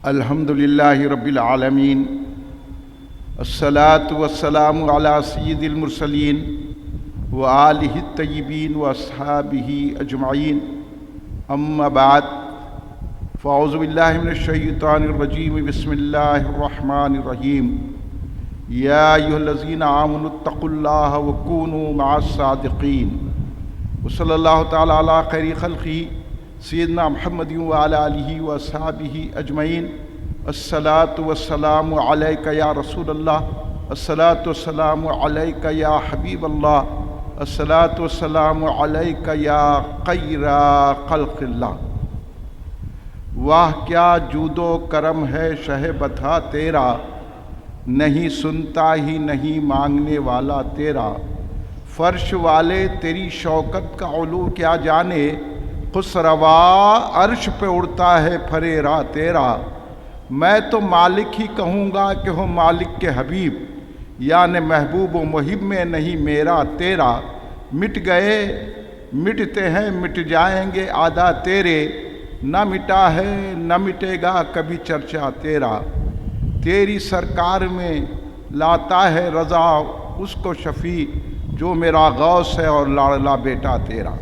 الحمدللہ رب العالمین الصلاۃ والسلام علی سید المرسلین وآلہ الطیبین واصحابہ اجمعین اما بعد فاعوذ باللہ من الشیطان الرجیم بسم اللہ الرحمن الرحیم یا ایھا الذین آمنوا اتقوا اللہ وکونوا مع الصادقین وصلی اللہ تعالی علی خیر خلقہ سیدنا محمد وعلی آلہ واصحابہ اجمعین الصلاۃ والسلام علیک یا رسول اللہ الصلاۃ والسلام علیک یا حبیب اللہ الصلاۃ والسلام علیک یا خیر خلق اللہ۔ واہ کیا جود و کرم ہے شہ بتا تیرا، نہیں سنتا ہی نہیں مانگنے والا تیرا، فرش والے تیری شوکت کا علو کیا جانے، خسروا عرش پہ اڑتا ہے پھریرا تیرا۔ میں تو مالک ہی کہوں گا کہ ہو مالک کے حبیب، یعنی محبوب و محب میں نہیں میرا تیرا۔ مٹ گئے مٹتے ہیں مٹ جائیں گے آدھا تیرے، نہ مٹا ہے نہ مٹے گا کبھی چرچا تیرا۔ تیری سرکار میں لاتا ہے رضا اس کو شفیع، جو میرا غوث ہے اور لاڈلا بیٹا تیرا۔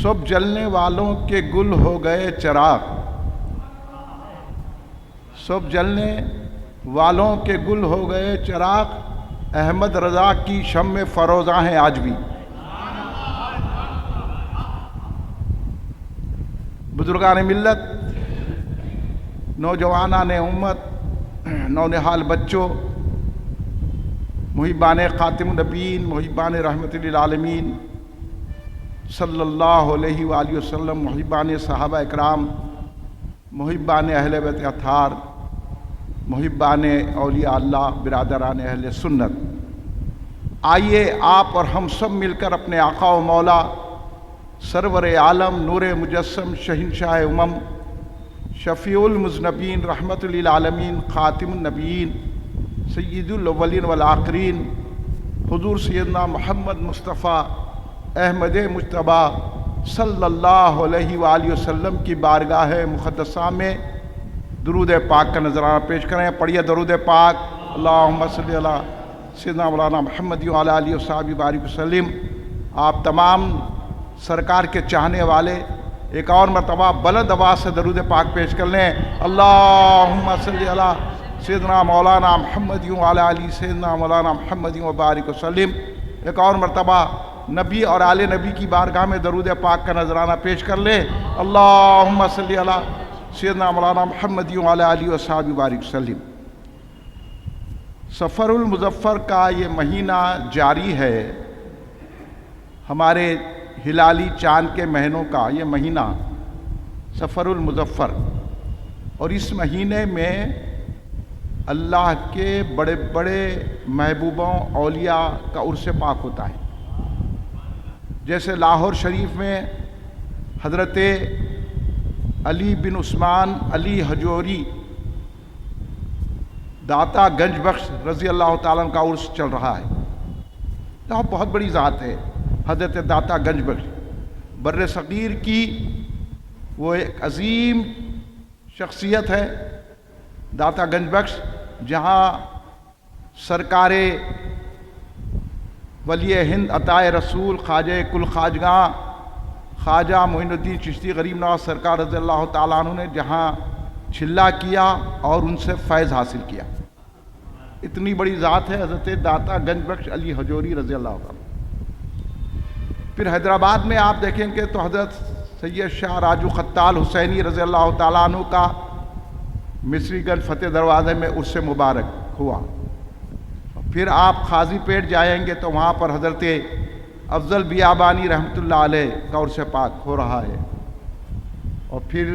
سب جلنے والوں کے گل ہو گئے چراغ، سب جلنے والوں کے گل ہو گئے چراغ، احمد رضا کی شمع فروزاں ہیں آج بھی۔ بزرگان ملت، نوجوانان امت، نونہال بچوں، محبان خاتم النبیین، محبان رحمت للعالمین صلی اللہ علیہ وآلہ وسلم، محبان صحابہ اکرام، محبان اہل بیت اطہار، محبان اولیاء اللہ، برادران اہل سنت، آئیے آپ اور ہم سب مل کر اپنے آقا و مولا سرور عالم، نور مجسم، شہنشاہ امم، شفیع المذنبین، رحمت للعالمین، خاتم النبیین، سید الاولین والآخرین، حضور سیدنا محمد مصطفیٰ احمد مجتبیٰ صلی اللہ علیہ وآلہ وسلم کی بارگاہ مقدسہ میں درود پاک کا نذرانہ پیش کریں۔ پڑھیے درود پاک، اللہم صلی علی سیدنا مولانا محمد وعلی آلہ وصحبہ بارک وسلم۔ آپ تمام سرکار کے چاہنے والے ایک اور مرتبہ بلند آواز سے درود پاک پیش کر لیں۔ اللہم صلی علی سیدنا مولانا محمد وعلی آلہ سیدنا مولانا محمد وبارک وسلم۔ ایک اور مرتبہ نبی اور آل نبی کی بارگاہ میں درود پاک کا نذرانہ پیش کر لیں۔ اللہم صلی علی سیدنا مولانا محمد وعلی آلہ وصحبہ بارک وسلم۔ سفر المظفر کا یہ مہینہ جاری ہے، ہمارے ہلالی چاند کے مہینوں کا یہ مہینہ سفر المظفر، اور اس مہینے میں اللہ کے بڑے بڑے محبوبوں اولیاء کا عرس پاک ہوتا ہے۔ جیسے لاہور شریف میں حضرت علی بن عثمان علی حجوری داتا گنج بخش رضی اللہ تعالیٰ کا عرس چل رہا ہے۔ یہ بہت بڑی ذات ہے حضرت داتا گنج بخش، بر صغیر کی وہ ایک عظیم شخصیت ہے داتا گنج بخش، جہاں سرکار ولی ہند عطائے رسول خواجہ کل خواجگاں خواجہ معین الدین چشتی غریب نواز سرکار رضی اللہ تعالیٰ عنہ نے جہاں چھلا کیا اور ان سے فیض حاصل کیا، اتنی بڑی ذات ہے حضرت داتا گنج بخش علی حجوری رضی اللہ تعالیٰ۔ پھر حیدرآباد میں آپ دیکھیں گے تو حضرت سید شاہ راجو خطال حسینی رضی اللہ تعالیٰ عنہ کا مصری گنج فتح دروازے میں عرس مبارک ہوا۔ پھر آپ قاضی پیٹ جائیں گے تو وہاں پر حضرت افضل بیابانی رحمۃ اللہ علیہ کا عرس پاک ہو رہا ہے۔ اور پھر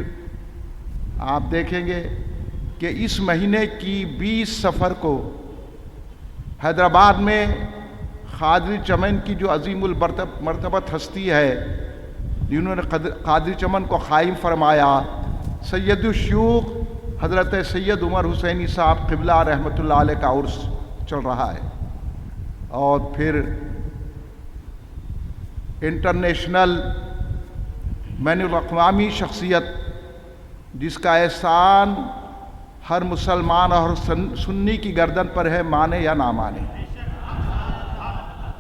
آپ دیکھیں گے کہ اس مہینے کی 20 صفر کو حیدرآباد میں قادری چمن کی جو عظیم المرتبت ہستی ہے، جنہوں نے قادری چمن کو قائم فرمایا، سید الشیوخ حضرت سید عمر حسینی صاحب قبلہ رحمۃ اللہ علیہ کا عرس چل رہا ہے۔ اور پھر انٹرنیشنل بین الاقوامی شخصیت جس کا احسان ہر مسلمان اور سنی کی گردن پر ہے، مانے یا نہ مانے،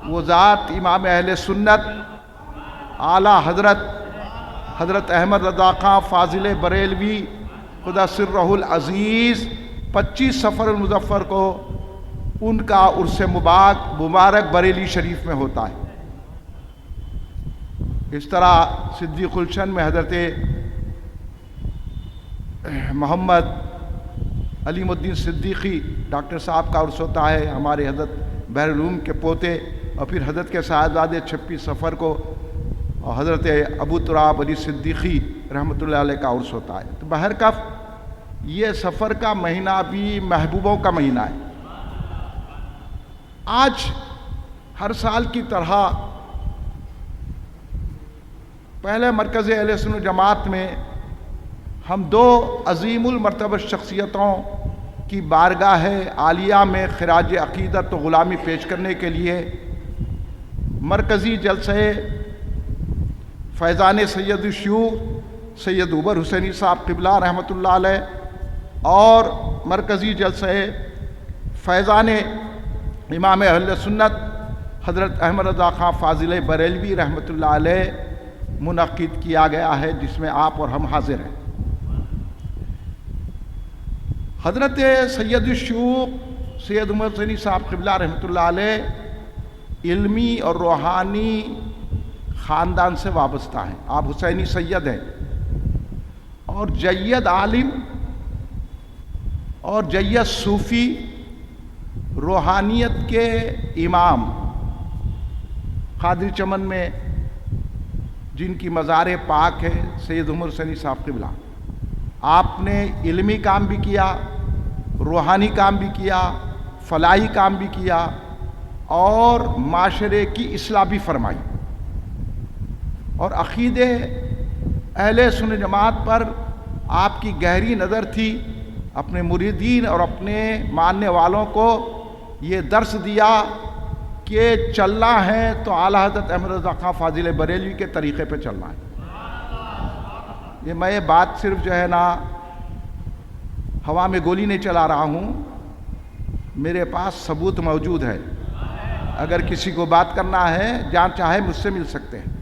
وہ ذات امام اہل سنت اعلیٰ حضرت احمد رضا خان فاضل بریلوی خدا سرہ العزیز 25 صفر المظفر کو ان کا عرس مبارک بریلی شریف میں ہوتا ہے۔ اس طرح صدیق الشن میں حضرت محمد علیم الدین صدیقی ڈاکٹر صاحب کا عرس ہوتا ہے، ہمارے حضرت بحر العلوم کے پوتے، اور پھر حضرت کے صاحبزادے 26 صفر کو اور حضرت ابو تراب علی صدیقی رحمۃ اللہ علیہ کا عرس ہوتا ہے۔ تو بہرکف یہ سفر کا مہینہ بھی محبوبوں کا مہینہ ہے۔ آج ہر سال کی طرح پہلے مرکز اہل سنت جماعت میں ہم 2 عظیم المرتبہ شخصیتوں کی بارگاہ عالیہ میں خراج عقیدت و غلامی پیش کرنے کے لیے مرکزی جلسے فیضان سید الشیوخ سید عمر حسینی صاحب قبلہ رحمۃ اللہ علیہ اور مرکزی جلسے فیضان امام اہل سنت حضرت احمد رضا خان فاضل بریلوی رحمۃ اللہ علیہ منعقد کیا گیا ہے، جس میں آپ اور ہم حاضر ہیں۔ حضرت سید الشیوخ سید عمر حسینی صاحب قبلہ رحمۃ اللہ علیہ علمی اور روحانی خاندان سے وابستہ ہیں۔ آپ حسینی سید ہیں اور جید عالم اور جید صوفی، روحانیت کے امام، قادری چمن میں جن کی مزار پاک ہے سید عمر حسینی صاحب قبلہ، آپ نے علمی کام بھی کیا، روحانی کام بھی کیا، فلاحی کام بھی کیا اور معاشرے کی اصلاح بھی فرمائی، اور عقیدے اہل سنت جماعت پر آپ کی گہری نظر تھی۔ اپنے مریدین اور اپنے ماننے والوں کو یہ درس دیا کہ چلنا ہے تو اعلیٰ حضرت احمد رضا خان فاضل بریلوی کے طریقے پہ چلنا ہے۔ یہ میں بات صرف جو ہے نا ہوا میں گولی نہیں چلا رہا ہوں، میرے پاس ثبوت موجود ہے، اگر کسی کو بات کرنا ہے جہاں چاہے مجھ سے مل سکتے ہیں۔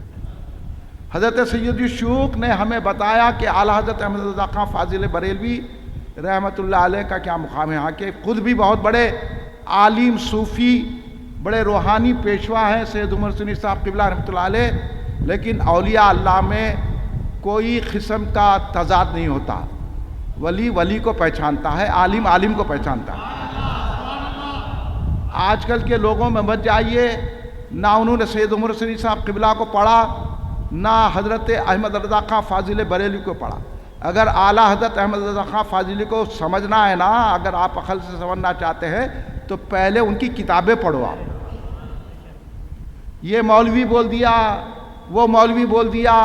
حضرت سید الشیوخ نے ہمیں بتایا کہ اعلیٰ حضرت احمد رضا خان فاضل بریلوی رحمۃ اللہ علیہ کا کیا مقام ہے، ہاں کہ خود بھی بہت بڑے عالم صوفی، بڑے روحانی پیشوا ہیں سید عمر حسینی صاحب قبلہ رحمۃ اللہ علیہ، لیکن اولیاء اللہ میں کوئی قسم کا تضاد نہیں ہوتا، ولی ولی کو پہچانتا ہے، عالم عالم کو پہچانتا ہے۔ آج کل کے لوگوں میں مت جائیے، نہ انہوں نے سید عمر حسینی صاحب قبلہ کو پڑھا، نہ حضرت احمد رضا خان فاضل بریلوی کو پڑھا۔ اگر اعلیٰ حضرت احمد رضا خان فاضلی کو سمجھنا ہے نا، اگر آپ عقل سے سمجھنا چاہتے ہیں تو پہلے ان کی کتابیں پڑھو۔ آپ یہ مولوی بول دیا، وہ مولوی بول دیا،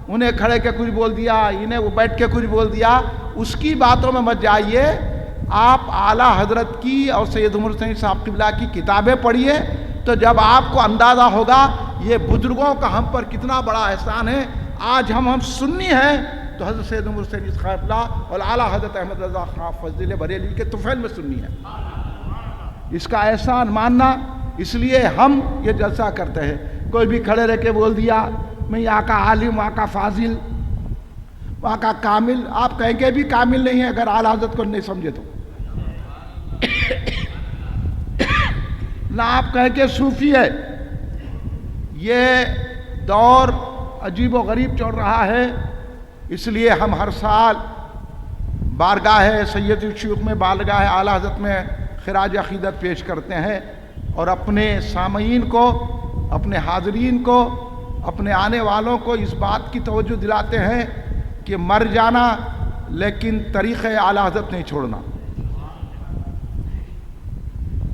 انہیں کھڑے کے کچھ بول دیا، انہیں وہ بیٹھ کے کچھ بول دیا، اس کی باتوں میں مت جائیے۔ آپ اعلیٰ حضرت کی اور سید عمر حسین صاحب قبلہ کی کتابیں پڑھیے، تو جب آپ کو اندازہ ہوگا یہ بزرگوں کا ہم پر کتنا بڑا احسان ہے۔ آج ہم سنی ہیں تو حضرت سید عمر حسین صاحب قبلہ اور اعلیٰ حضرت احمد رضا خان فاضل بریلوی کے طفیل میں سنی ہے۔ اس کا احسان ماننا، اس لیے ہم یہ جلسہ کرتے ہیں۔ کوئی بھی کھڑے رہ کے بول دیا میں یہاں کا عالم، وہاں کا فاضل، وہاں کا کامل، آپ کہیں گے بھی کامل نہیں ہے اگر اعلیٰ حضرت کو نہیں سمجھے تو، نہ آپ کہیں کہ صوفی ہے۔ یہ دور عجیب و غریب چل رہا ہے، اس لیے ہم ہر سال بارگاہ سید الشیوخ میں، بارگاہ اعلیٰ حضرت میں خراج عقیدت پیش کرتے ہیں اور اپنے سامعین کو، اپنے حاضرین کو، اپنے آنے والوں کو اس بات کی توجہ دلاتے ہیں کہ مر جانا لیکن طریقہ اعلیٰ حضرت نہیں چھوڑنا۔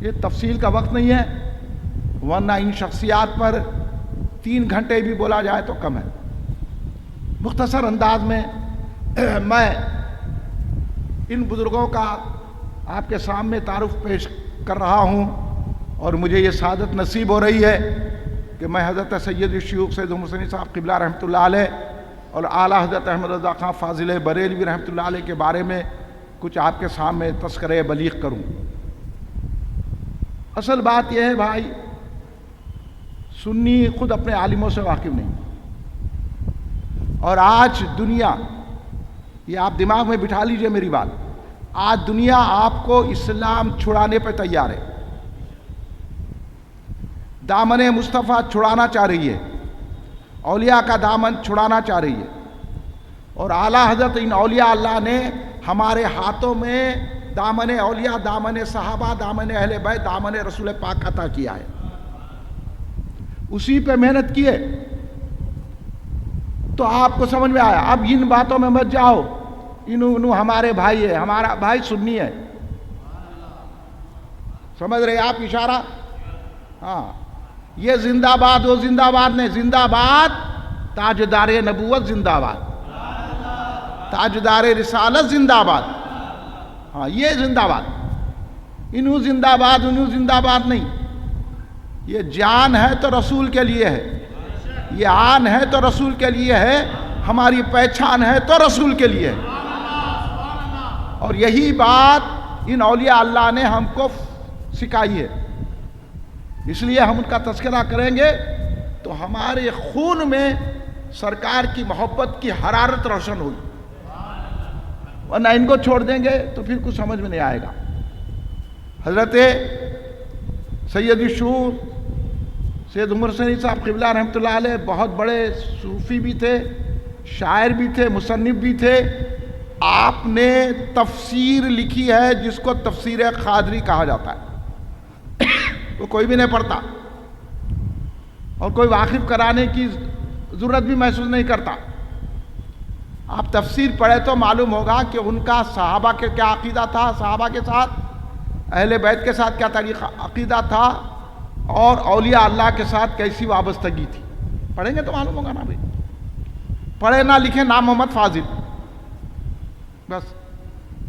یہ تفصیل کا وقت نہیں ہے، ورنہ ان شخصیات پر 3 گھنٹے بھی بولا جائے تو کم ہے۔ مختصر انداز میں میں ان بزرگوں کا آپ کے سامنے تعارف پیش کر رہا ہوں، اور مجھے یہ سعادت نصیب ہو رہی ہے کہ میں حضرت سید الشیوخ سید عمر حسینی صاحب قبلہ رحمۃ اللہ علیہ اور اعلیٰ حضرت احمد رضا خان فاضل بریلوی رحمۃ اللہ علیہ کے بارے میں کچھ آپ کے سامنے تذکرہ بلیغ کروں۔ اصل بات یہ ہے بھائی، سنی خود اپنے عالموں سے واقف نہیں، اور آج دنیا، یہ آپ دماغ میں بٹھا لیجئے میری بات، آج دنیا آپ کو اسلام چھڑانے پہ تیار ہے، دامن مصطفیٰ چھڑانا چاہ رہی ہے، اولیاء کا دامن چھڑانا چاہ رہی ہے، اور اعلیٰ حضرت ان اولیاء اللہ نے ہمارے ہاتھوں میں دامن اولیاء، دامن صحابہ، دامن اہل بیت، دامن رسول پاک عطا کیا ہے، اسی پہ محنت کیے تو آپ کو سمجھ میں آیا۔ اب ان باتوں میں مت جاؤ، انہوں ہمارے بھائی ہے، ہمارا بھائی سنی ہے، سمجھ رہے آپ اشارہ؟ ہاں، یہ زندہ باد وہ زندہ باد نہیں، زندہ باد تاجدار نبوت، زندہ باد تاجدار رسالت، زندہ باد، ہاں یہ زندہ باد، انہوں زندہ باد انہوں زندہ باد نہیں، یہ جان ہے تو رسول کے لیے ہے، یہ آن ہے تو رسول کے لیے ہے، ہماری پہچان ہے تو رسول کے لیے ہے، اور یہی بات ان اولیاء اللہ نے ہم کو سکھائی ہے، اس لیے ہم ان کا تذکرہ کریں گے تو ہمارے خون میں سرکار کی محبت کی حرارت روشن ہوگی، ورنہ ان کو چھوڑ دیں گے تو پھر کچھ سمجھ میں نہیں آئے گا۔ حضرت سید الشہور سید عمر حسین صاحب قبلہ رحمۃ اللہ علیہ بہت بڑے صوفی بھی تھے، شاعر بھی تھے، مصنف بھی تھے۔ آپ نے تفسیر لکھی ہے جس کو تفسیر قادری کہا جاتا ہے، وہ کوئی بھی نہیں پڑھتا اور کوئی واقف کرانے کی ضرورت بھی محسوس نہیں کرتا۔ آپ تفسیر پڑھے تو معلوم ہوگا کہ ان کا صحابہ کے کیا عقیدہ تھا، صحابہ کے ساتھ، اہل بیت کے ساتھ کیا طریقہ عقیدہ تھا، اور اولیاء اللہ کے ساتھ کیسی وابستگی تھی۔ پڑھیں گے تو معلوم ہوگا نا بھائی، پڑھے نہ لکھے نام محمد فاضل، بس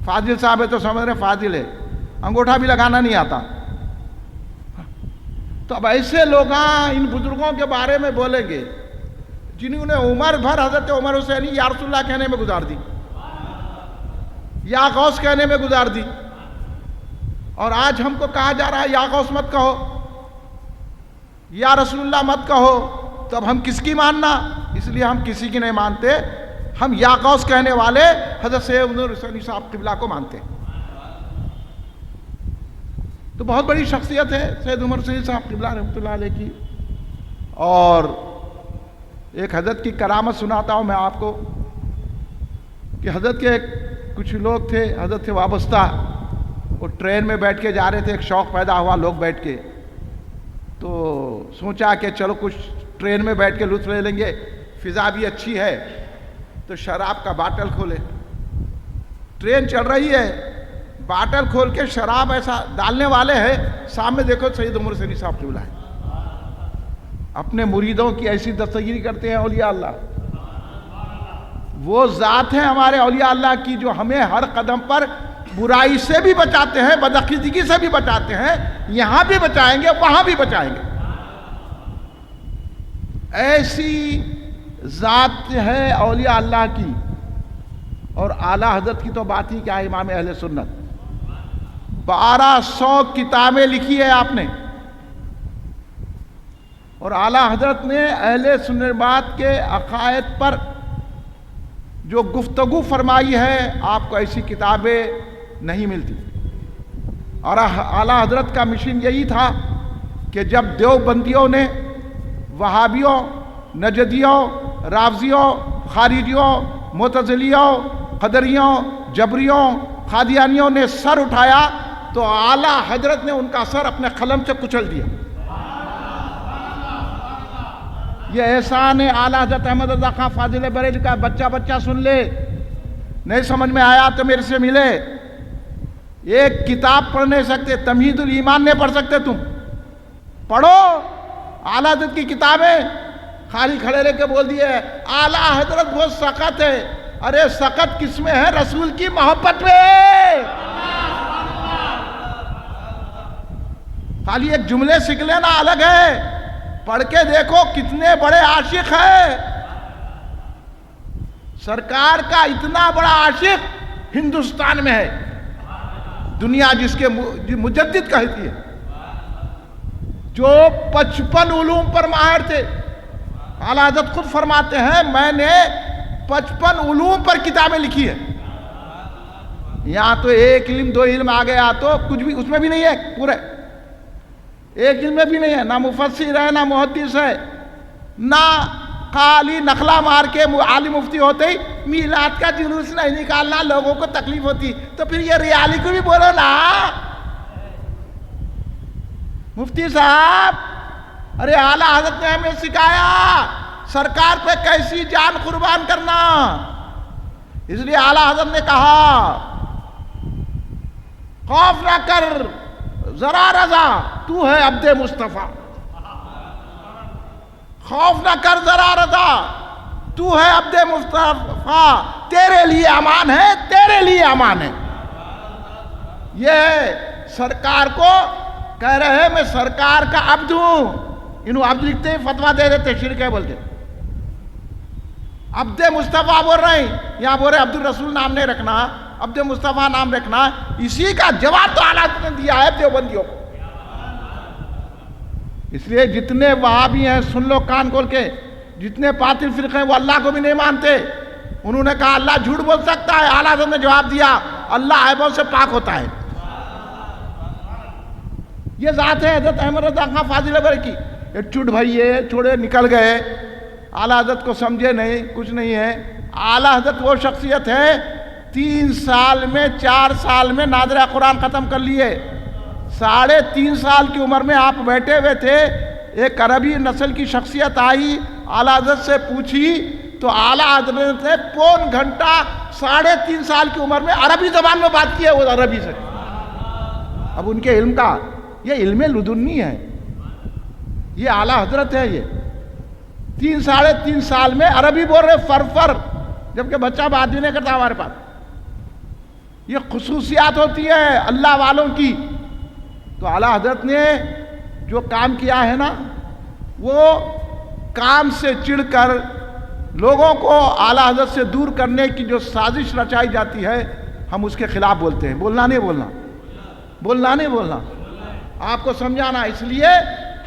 فاضل صاحب ہے تو سمجھ رہے فاضل ہے، انگوٹھا بھی لگانا نہیں آتا۔ تو اب ایسے لوگ ان بزرگوں کے بارے میں بولیں گے جنہوں نے عمر بھر حضرت عمر حسینی یا رسول اللہ کہنے میں گزار دی، یا غوث کہنے میں گزار دی، اور آج ہم کو کہا جا رہا ہے یا غوث مت کہو، یا رسول اللہ مت کہو، تو اب ہم کس کی ماننا؟ اس لیے ہم کسی کی نہیں مانتے، ہم یا غوث کہنے والے حضرت سید عمر حسینی صاحب قبلہ کو مانتے ہیں۔ تو بہت بڑی شخصیت ہے سید عمر حسینی صاحب قبلہ رحمۃ اللہ علیہ کی۔ اور ایک حضرت کی کرامت سناتا ہوں میں آپ کو کہ حضرت کے کچھ لوگ تھے حضرت سے وابستہ، وہ ٹرین میں بیٹھ کے جا رہے تھے، ایک شوق پیدا ہوا لوگ بیٹھ کے، تو سوچا کہ چلو کچھ ٹرین میں بیٹھ کے لطف لے لیں گے، فضا بھی اچھی ہے، تو شراب کا باٹل کھولے، ٹرین چل رہی ہے، باٹل کھول کے شراب ایسا ڈالنے والے ہیں، سامنے دیکھو سید عمر حسینی صاحب قبلہ ہے، اپنے مریدوں کی ایسی دستگیری کرتے ہیں اولیاء اللہ۔ وہ ذات ہیں ہمارے اولیاء اللہ کی جو ہمیں ہر قدم پر برائی سے بھی بچاتے ہیں، بدعقیدگی سے بھی بچاتے ہیں، یہاں بھی بچائیں گے وہاں بھی بچائیں گے۔ ایسی ذات ہے اولیاء اللہ کی، اور اعلیٰ حضرت کی تو بات ہی کیا، امام اہل سنت 1200 کتابیں لکھی ہے آپ نے، اور اعلیٰ حضرت نے اہل سنت بات کے عقائد پر جو گفتگو فرمائی ہے، آپ کو ایسی کتابیں نہیں ملتی۔ اور اعلیٰ حضرت کا مشن یہی تھا کہ جب دیوبندیوں نے وہابیوں، نجدیوں، رافضیوں، خارجیوں، معتزلیوں، قدریوں، جبریوں، قادیانیوں نے سر اٹھایا تو اعلیٰ حضرت نے ان کا سر اپنے قلم سے کچل دیا۔ یہ احسان ہے اعلیٰ حضرت احمد رضا خان فاضل بریلوی کا، بچہ سن لے، نہیں سمجھ میں آیا تو میرے سے ملے۔ ایک کتاب پڑھ نہیں سکتے، تمہید الایمان نہیں پڑھ سکتے، تم پڑھو اعلیٰ حضرت کی کتابیں۔ خالی کھڑے رہ کے بول دیے اعلیٰ حضرت بہت سخت ہے، ارے سخت کس میں ہے؟ رسول کی محبت میں۔ خالی ایک جملے سیکھ لینا الگ ہے، پڑھ کے دیکھو کتنے بڑے عاشق ہیں۔ سرکار کا اتنا بڑا عاشق ہندوستان میں ہے، دنیا جس کے مجدد کہتی ہے، جو 55 علوم پر ماہر تھے. اعلیٰ حضرت خود فرماتے ہیں میں نے 55 علوم پر کتابیں لکھی ہیں. یہاں تو ایک علم دو علم آ گیا تو کچھ بھی اس میں بھی نہیں ہے، پورے ایک علم میں بھی نہیں ہے، نہ مفسر ہے نہ محدث ہے، نہ خالی نخلا مار کے عالم مفتی ہوتے ہی میلاد کا جلوس نہیں نکالنا، لوگوں کو تکلیف ہوتی، تو پھر یہ ریالی کو بھی بولو نا مفتی صاحب. ارے اعلیٰ حضرت نے ہمیں سکھایا سرکار پہ کیسی جان قربان کرنا. اس لیے اعلیٰ حضرت نے کہا خوف نہ کر ذرا رضا تو ہے عبد مصطفیٰ، خوف نہ کر ذرا رضا تو ہے عبد مصطفیٰ، تیرے لیے امان ہے، تیرے لیے امان ہے. یہ سرکار کو کہہ رہے ہیں میں سرکار کا عبد ہوں. انہوں عبد لکھتے ہیں فتویٰ دے دیتے، شرک ہے بولتے. عبد مصطفیٰ بول رہے ہیں، یہاں بول رہے عبد الرسول نام نہیں رکھنا، عبد مصطفیٰ نام رکھنا. اسی کا جواب تو اعلیٰ حضرت نے دیا ہے دیوبندیوں کو. اس لیے جتنے وہابی ہیں سن لو کان کھول کے، جتنے باطل فرقے ہیں وہ اللہ کو بھی نہیں مانتے. انہوں نے کہا اللہ جھوٹ بول سکتا ہے، اعلیٰ حضرت نے جواب دیا اللہ عیبوں سے پاک ہوتا ہے. یہ ذات ہے حضرت احمد رضا خان فاضل بریلوی کی. یہ چٹ بھائی یہ چھوڑے نکل گئے، اعلیٰ حضرت کو سمجھے نہیں، کچھ نہیں ہے. اعلیٰ حضرت وہ شخصیت ہے 3 سال میں 4 سال میں نادرہ قرآن ختم کر لیے. 3.5 سال کی عمر میں آپ بیٹھے ہوئے تھے، ایک عربی نسل کی شخصیت آئی اعلیٰ حضرت سے پوچھی تو اعلیٰ حضرت نے پون گھنٹہ 3.5 سال کی عمر میں عربی زبان میں بات کی ہے، وہ عربی سے. اب ان کے علم کا یہ علم لدنی ہے، یہ اعلیٰ حضرت ہے. یہ 3.5 سال میں عربی بول رہے فر جبکہ بچہ بات بھی نہیں کرتا ہمارے پاس. یہ خصوصیات ہوتی ہے اللہ والوں کی. تو اعلیٰ حضرت نے جو کام کیا ہے نا، وہ کام سے چڑھ کر لوگوں کو اعلیٰ حضرت سے دور کرنے کی جو سازش رچائی جاتی ہے ہم اس کے خلاف بولتے ہیں. بولنا نہیں بولنا، بولنا نہیں بولنا، آپ کو سمجھانا. اس لیے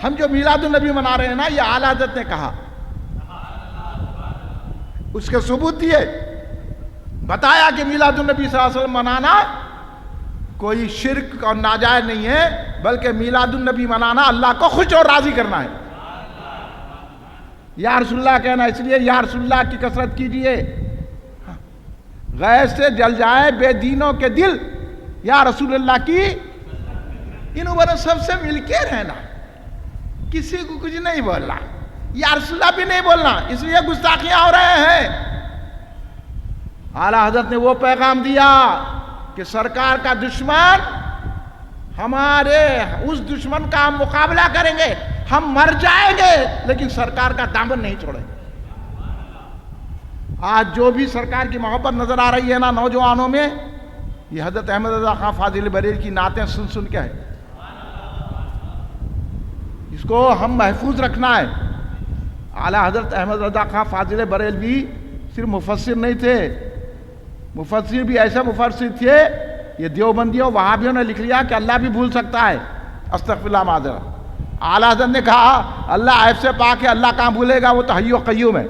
ہم جو میلاد النبی منا رہے ہیں نا، یہ اعلیٰ حضرت نے کہا، اس کے ثبوت دیے، بتایا کہ میلاد النبی صلی اللہ علیہ وسلم منانا کوئی شرک اور ناجائز نہیں ہے، بلکہ میلاد النبی منانا اللہ کو خوش اور راضی کرنا ہے. یا رسول اللہ کہنا، اس لیے یا رسول اللہ کی کثرت کیجئے. غیر سے جل جائے بے دینوں کے دل، یا رسول اللہ کی انہوں نے سب سے مل کے رہنا، کسی کو کچھ نہیں بولنا، یا رسول اللہ بھی نہیں بولنا. اس لیے گستاخیاں ہو رہے ہیں. اعلیٰ حضرت نے وہ پیغام دیا کہ سرکار کا دشمن ہمارے اس دشمن کا ہم مقابلہ کریں گے، ہم مر جائیں گے لیکن سرکار کا دامن نہیں چھوڑیں گے. آج جو بھی سرکار کی محبت نظر آ رہی ہے نا نوجوانوں میں، یہ حضرت احمد رضا خان فاضل بریلوی کی نعتیں سن سن کے ہے. اس کو ہم محفوظ رکھنا ہے. اعلیٰ حضرت احمد رضا خان فاضل بریلوی صرف مفسر نہیں تھے، مفسر بھی ایسے مفسر تھے، یہ دیوبندیوں وہابیوں نے لکھ لیا کہ اللہ بھی بھول سکتا ہے، استغفر اللہ معذرہ. اعلیٰ حضرت نے کہا اللہ عیب سے پاک ہے، اللہ کہاں بھولے گا، وہ تو حی و قیوم ہے.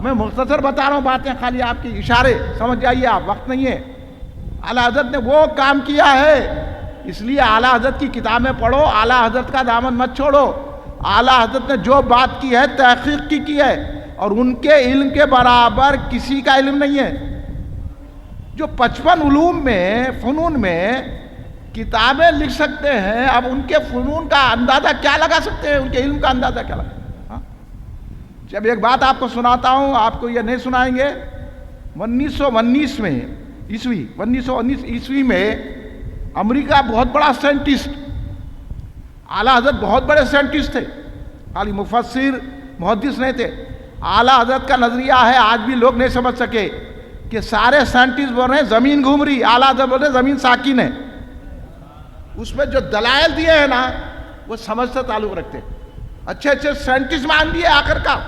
میں مختصر بتا رہا ہوں باتیں، خالی آپ کی اشارے سمجھ جائیے، آپ وقت نہیں ہے. اعلیٰ حضرت نے وہ کام کیا ہے، اس لیے اعلیٰ حضرت کی کتابیں پڑھو، اعلیٰ حضرت کا دامن مت چھوڑو. اعلیٰ حضرت نے جو بات کی ہے تحقیق کی ہے، اور ان کے علم کے برابر کسی کا علم نہیں ہے. جو 55 علوم میں فنون میں کتابیں لکھ سکتے ہیں، اب ان کے فنون کا اندازہ کیا لگا سکتے ہیں، ان کے علم کا اندازہ کیا لگا. جب ایک بات آپ کو سناتا ہوں، آپ کو یہ نہیں سنائیں گے. 1919 میں 1919 عیسوی میں امریکہ بہت بڑا سائنٹسٹ، اعلیٰ حضرت بہت بڑے سائنٹسٹ تھے، خالی مفسر محدث نہیں تھے. اعلیٰ حضرت کا نظریہ ہے، آج بھی لوگ نہیں سمجھ سکے، کہ سارے سائنٹسٹ بول رہے ہیں زمین گھوم رہی، اعلیٰ حضرت بول رہے ہیں زمین ساکن ہے. اس میں جو دلائل دیے ہیں نا وہ سمجھ سے تعلق رکھتے. اچھے اچھے سائنٹسٹ مان لیے آخر کا.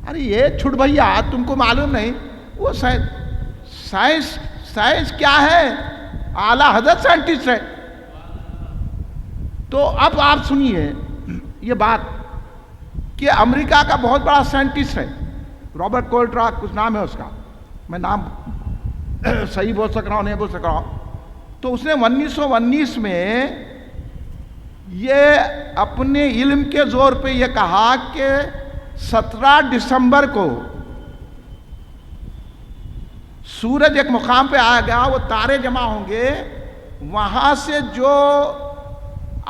ارے یہ چھٹ بھیا تم کو معلوم نہیں وہ سائنس کیا ہے؟ اعلیٰ حضرت سائنٹسٹ ہے. تو اب آپ سنیے یہ بات کہ امریکہ کا بہت بڑا سائنٹسٹ ہے رابرٹ کولٹرا کچھ نام ہے اس کا، میں نام صحیح بول سک رہا ہوں نہیں بول سک رہا ہوں. تو اس نے 1919 میں یہ اپنے علم کے زور پہ یہ کہا کہ 17 دسمبر کو سورج ایک مقام پہ آ گیا، وہ تارے جمع ہوں گے، وہاں سے جو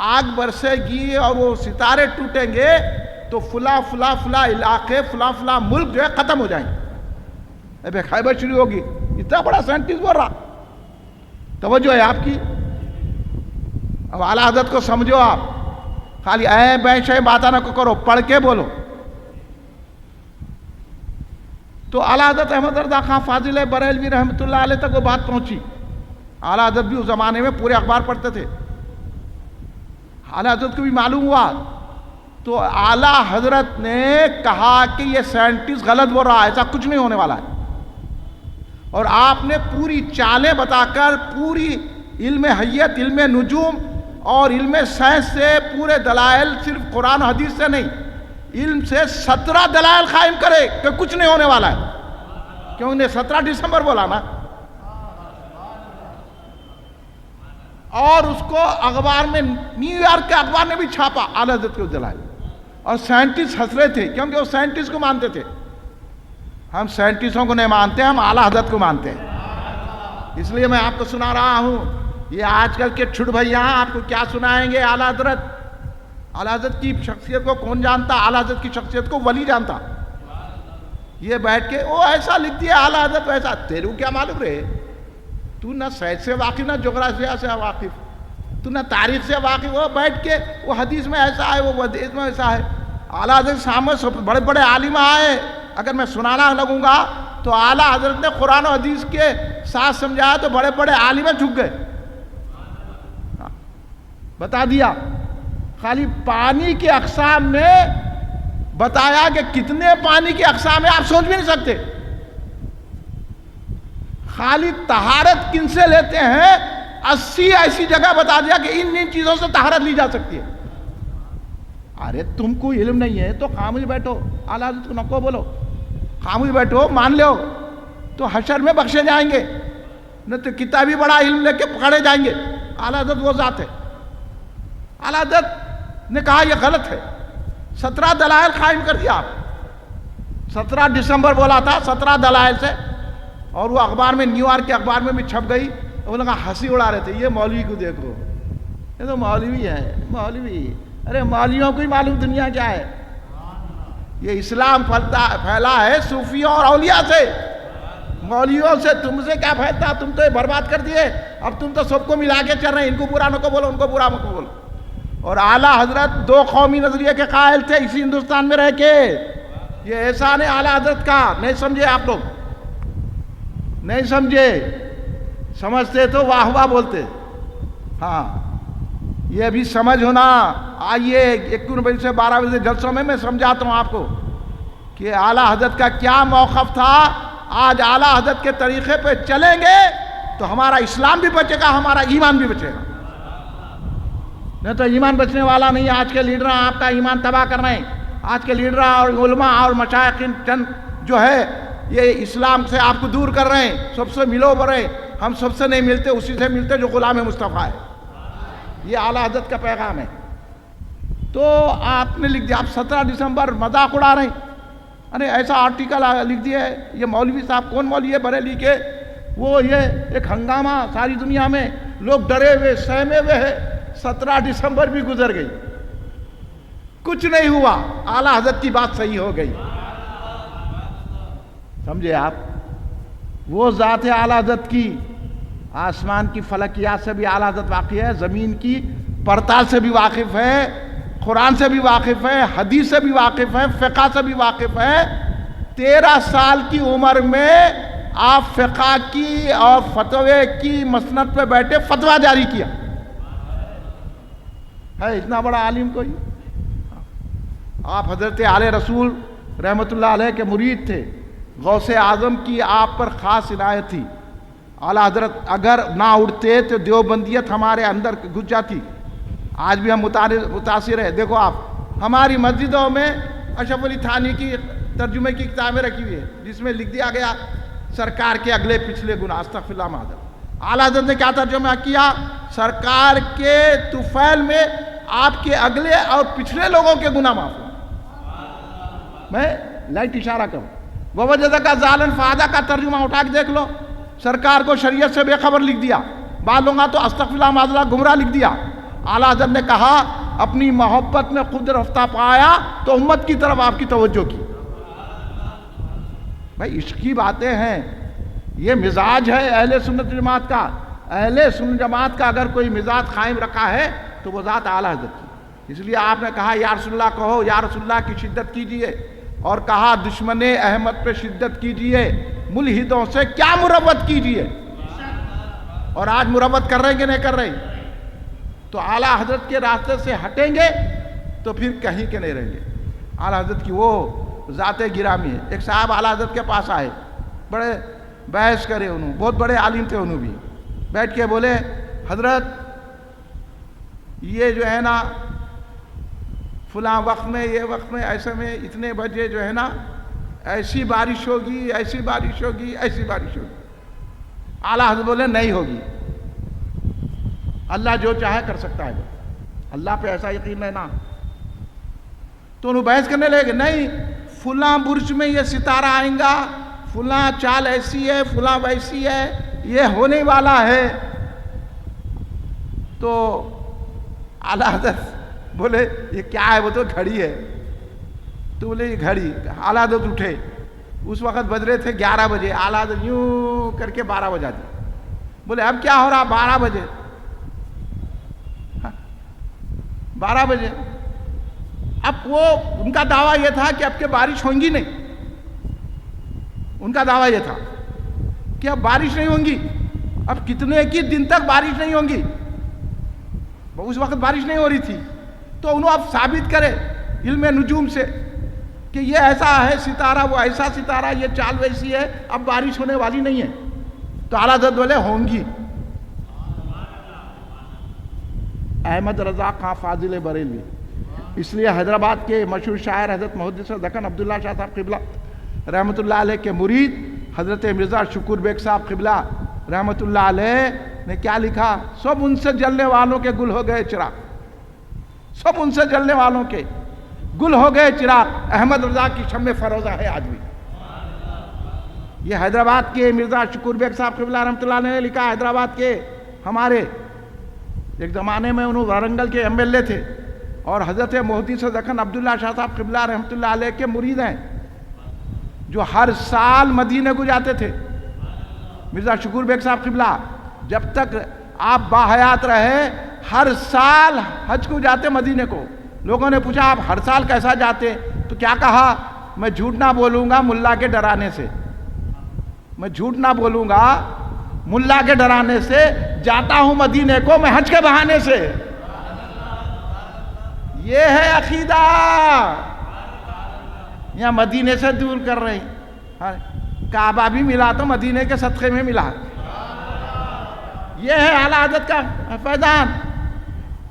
آگ برسے گی اور وہ ستارے ٹوٹیں گے تو فلاں فلاں فلاں علاقے فلاں فلاں ملک جو ہے ختم ہو جائیں گے. ابے خیبر شروع ہوگی. اتنا بڑا سائنٹسٹ بول رہا. توجہ ہے آپ کی. اب اعلیٰ حضرت کو سمجھو آپ، خالی اے بے شے باتاں نہ کرو، پڑھ کے بولو. تو اعلیٰ حضرت احمد رضا خان فاضل بریلوی رحمۃ اللہ علیہ تک وہ بات پہنچی. اعلیٰ حضرت بھی اس زمانے میں پورے اخبار پڑھتے تھے. اعلیٰ حضرت کو بھی معلوم ہوا تو اعلیٰ حضرت نے کہا کہ یہ سائنٹسٹ غلط بول رہا ہے، ایسا کچھ نہیں ہونے والا ہے. اور آپ نے پوری چالیں بتا کر پوری علم حیت، علم نجوم اور علم سائنس سے پورے دلائل، صرف قرآن و حدیث سے نہیں، علم سے 17 دلائل قائم کرے کہ کچھ نہیں ہونے والا ہے. کیوں نے 17 دسمبر بولا نا. اور اس کو اخبار میں، نیو یارک کے اخبار نے بھی چھاپا اعلیٰ حضرت کے دلائل. اور سائنٹسٹ ہنس رہے تھے کیونکہ وہ سائنٹسٹ کو مانتے تھے. ہم سائنٹسٹوں کو نہیں مانتے، ہم اعلیٰ حضرت کو مانتے ہیں. اس لیے میں آپ کو سنا رہا ہوں. یہ آج کل کے چھٹ بھیا آپ کو کیا سنائیں گے؟ اعلیٰ حضرت. اعلیٰ حضرت کی شخصیت کو کون جانتا؟ اعلیٰ حضرت کی شخصیت کو ولی جانتا. یہ بیٹھ کے وہ ایسا لکھ دیا اعلیٰ حضرت ویسا. تیرے کو کیا معلوم رہے؟ تو نہ سائنس سے واقف، نہ جغرافیہ سے واقف، تو نہ تاریخ سے واقف. وہ بیٹھ کے وہ حدیث میں ایسا ہے، وہ حدیث میں ایسا ہے. اعلیٰ حضرت سامنے بڑے بڑے عالم آئے، اگر میں سنانا لگوں گا تو اعلیٰ حضرت نے قرآن و حدیث کے ساتھ سمجھایا تو بڑے بڑے عالم جھک گئے. بتا دیا. خالی پانی کے اقسام میں بتایا کہ کتنے پانی کے اقسام ہیں آپ سوچ بھی نہیں سکتے. خالی طہارت کن سے لیتے ہیں 80 ایسی جگہ بتا دیا کہ ان چیزوں سے طہارت لی جا سکتی ہے. ارے تم کو علم نہیں ہے تو خاموش بیٹھو. اعلیٰ حضرت کو نکو بولو، خاموش بیٹھو، مان لو تو حشر میں بخشے جائیں گے، نہ تو کتابی بڑا علم لے کے پکڑے جائیں گے. اعلیٰ حضرت وہ ذات ہے. اعلیٰ حضرت نے کہا یہ غلط ہے. 17 دلائل قائم کر دیا. آپ 17 دسمبر بولا تھا 17 دلائل سے، اور وہ اخبار میں، نیو یارک کے اخبار میں بھی چھپ گئی. وہ لوگ ہنسی اڑا رہے تھے، یہ مولوی کو دیکھو، یہ تو مولوی ہے، مولوی. ارے مولویوں کو ہی معلوم دنیا کیا ہے. یہ اسلام پھیلا ہے صوفیوں اور اولیاء سے. مولویوں سے تم سے کیا پھیلتا؟ تم تو یہ برباد کر دیے. اب تم تو سب کو ملا کے چل رہے ہیں، ان کو برا نہ کو بولو، ان کو برا نہ کو بولو. اور اعلیٰ حضرت 2 قومی نظریے کے قائل تھے اسی ہندوستان میں رہ کے. یہ احسان ہے اعلیٰ حضرت کا. نہیں سمجھے آپ لوگ؟ نہیں سمجھے؟ سمجھتے تو واہ واہ بولتے. ہاں یہ بھی سمجھ ہونا. آئیے 1 بجے سے 12 بجے جلسوں میں سمجھاتا ہوں آپ کو کہ اعلیٰ حضرت کا کیا موقف تھا. آج اعلیٰ حضرت کے طریقے پہ چلیں گے تو ہمارا اسلام بھی بچے گا، ہمارا ایمان بھی بچے گا. نہیں تو ایمان بچنے والا نہیں. آج کے لیڈر آپ کا ایمان تباہ کر رہے ہیں. آج کے لیڈر اور علماء اور مشائخین چند جو ہے یہ اسلام سے آپ کو دور کر رہے ہیں. سب سے ملو برے. ہم سب سے نہیں ملتے، اسی سے ملتے جو غلام مصطفیٰ ہے. یہ اعلیٰ حضرت کا پیغام ہے. تو آپ نے لکھ دیا، آپ 17 دسمبر مذاق اڑا رہے ہیں. ارے ایسا آرٹیکل لکھ دیا ہے. یہ مولوی صاحب کون مولوی ہے بریلی کے؟ وہ یہ ایک ہنگامہ ساری دنیا میں، لوگ ڈرے ہوئے سہمے ہوئے ہیں. 17 دسمبر بھی گزر گئی، کچھ نہیں ہوا. اعلیٰ حضرت کی بات صحیح ہو گئی. سمجھے آپ؟ وہ ذات ہے اعلیٰ حضرت کی. آسمان کی فلکیات سے بھی اعلیٰ حضرت واقف ہے، زمین کی پرتال سے بھی واقف ہے، قرآن سے بھی واقف ہے، حدیث سے بھی واقف ہے، فقہ سے بھی واقف ہے. 13 سال کی عمر میں آپ فقہ کی اور فتوے کی مسند پہ بیٹھے فتویٰ جاری کیا ہے. اتنا بڑا عالم کوئی؟ آپ حضرت آل رسول رحمۃ اللہ علیہ کے مرید تھے، غوث اعظم کی آپ پر خاص عنایت تھی. اعلیٰ حضرت اگر نہ اٹھتے تو دیوبندیت ہمارے اندر گھس جاتی. آج بھی ہم متاثر ہیں. دیکھو آپ ہماری مسجدوں میں اشرف علی تھانی کی ترجمے کی کتابیں رکھی ہوئی ہیں جس میں لکھ دیا گیا سرکار کے اگلے پچھلے گناہ. استغفر اللہ معذرت. اعلیٰ حضرت نے کیا ترجمہ کیا؟ سرکار کے طفیل میں آپ کے اگلے اور پچھلے لوگوں کے گناہ معاف ہوں. میں لائٹ اشارہ کروں. ووجدہ کا ظالن فادہ کا ترجمہ اٹھا کے دیکھ لو. سرکار کو شریعت سے بے خبر لکھ دیا. بعض لوگوں تو استغفر اللہ معذرت گمراہ لکھ دیا. اعلیٰ حضرت نے کہا اپنی محبت میں خود رفتہ پایا تو امت کی طرف آپ کی توجہ کی. بھائی عشق کی باتیں ہیں. یہ مزاج ہے اہل سنت جماعت کا. اہل سنت جماعت کا اگر کوئی مزاج قائم رکھا ہے تو وہ ذات اعلیٰ حضرت کی. اس لیے آپ نے کہا یا رسول اللہ کہو، یا رسول اللہ کی شدت کیجئے، اور کہا دشمن احمد پہ شدت کیجئے، ملحدوں سے کیا مروت کیجئے. اور آج مروت کر رہے ہیں کہ نہیں کر رہے؟ تو اعلیٰ حضرت کے راستے سے ہٹیں گے تو پھر کہیں کے نہیں رہیں گے. اعلیٰ حضرت کی وہ ذات گرامی ہے. ایک صاحب اعلیٰ حضرت کے پاس آئے، بڑے بحث کرے. انہوں بہت بڑے عالم تھے. انہوں بھی بیٹھ کے بولے حضرت یہ جو ہے نا فلاں وقت میں، یہ وقت میں، ایسے میں اتنے بجے جو ہے نا ایسی بارش ہوگی، ایسی بارش ہوگی، ایسی بارش ہوگی. اعلیٰ حضرت بولے نہیں ہوگی. اللہ جو چاہے کر سکتا ہے. اللہ پہ ایسا یقین ہے نا. تو انہوں بحث کرنے لگے نہیں فلاں برج میں یہ ستارہ آئیں گا، فلاں چال ایسی ہے، فلاں ویسی ہے، یہ ہونے والا ہے. تو اعلیٰ حضرت بولے یہ کیا ہے؟ وہ تو گھڑی ہے. تو بولے یہ گھڑی. اعلیٰ حضرت اٹھے. اس وقت بج رہے تھے 11 بجے. اعلیٰ حضرت یوں کر کے 12 بجا دی. بولے اب کیا ہو رہا؟ 12 بجے. 12 بجے. اب وہ ان کا دعویٰ یہ تھا کہ اب کہ بارش ہوں گی نہیں. ان کا دعویٰ یہ تھا کہ اب بارش نہیں ہوں گی. اب کتنے کی دن تک بارش نہیں ہوں گی. اس وقت بارش نہیں ہو رہی تھی. تو انہوں اب ثابت کرے علم نجوم سے کہ یہ ایسا ہے ستارہ، وہ ایسا ستارہ، یہ چال ویسی ہے، اب بارش ہونے والی نہیں ہے. تو اعلیٰ حضرت بولے ہوں گی. احمد رضا خان فاضل بریلوی، اس لیے حیدرآباد کے مشہور شاعر حضرت محدث دکن عبداللہ شاہ صاحب قبلہ رحمۃ اللہ علیہ کے مرید حضرت مرزا شکور بیگ صاحب قبلہ رحمۃ اللہ علیہ نے کیا لکھا؟ سب ان سے جلنے والوں کے گل ہو گئے چراغ. سب ان سے جلنے والوں کے گل ہو گئے چراغ. احمد رضا کی شمع فروزہ ہے آج بھی. یہ حیدرآباد کے مرزا شکور بیگ صاحب قبلہ رحمۃ اللہ علیہ نے لکھا. حیدرآباد کے ہمارے ایک زمانے میں انہوں وارنگل کے MLA تھے اور حضرت محدث دکن عبداللہ شاہ صاحب قبلہ رحمۃ اللہ علیہ کے مرید ہیں جو ہر سال مدینے کو جاتے تھے. مرزا شکور بیگ صاحب قبلہ جب تک آپ باحیات رہے ہر سال حج کو جاتے مدینے کو. لوگوں نے پوچھا آپ ہر سال کیسا جاتے؟ تو کیا کہا؟ میں جھوٹ نہ بولوں گا ملا کے ڈرانے سے. میں جھوٹ نہ بولوں گا ملا کے ڈرانے سے. جاتا ہوں مدینے کو میں حج کے بہانے سے. یہ ہے عقیدہ. یہاں مدینے سے دور کر رہے ہیں. کعبہ بھی ملا تو مدینے کے صدقے میں ملا. یہ ہے اعلیٰ حضرت کا فیضان.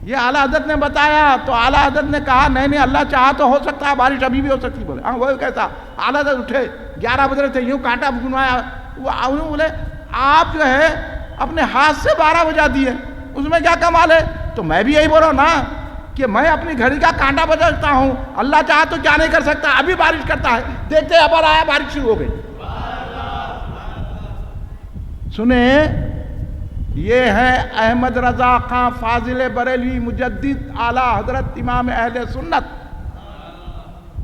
یہ اعلیٰ حضرت نے بتایا. تو اعلیٰ حضرت نے کہا نہیں اللہ چاہا تو ہو سکتا ہے بارش ابھی بھی ہو سکتی. بولے ہاں وہ کیسا؟ اعلیٰ حضرت اٹھے 11 بج رہے تھے یوں کانٹا بنوایا. وہ بولے آپ جو ہے اپنے ہاتھ سے 12 بجا دیے اس میں کیا کمال ہے؟ تو میں بھی یہی بول رہا ہوں نا کہ میں اپنی گھڑی کا کانٹا بجاتا ہوں. اللہ چاہا تو کیا نہیں کر سکتا. ابھی بارش کرتا ہے. دیکھتے ابر آیا بارش شروع ہو گئی. سنیں یہ ہے احمد رضا خان فاضل بریلوی مجدد اعلیٰ حضرت امام اہل سنت.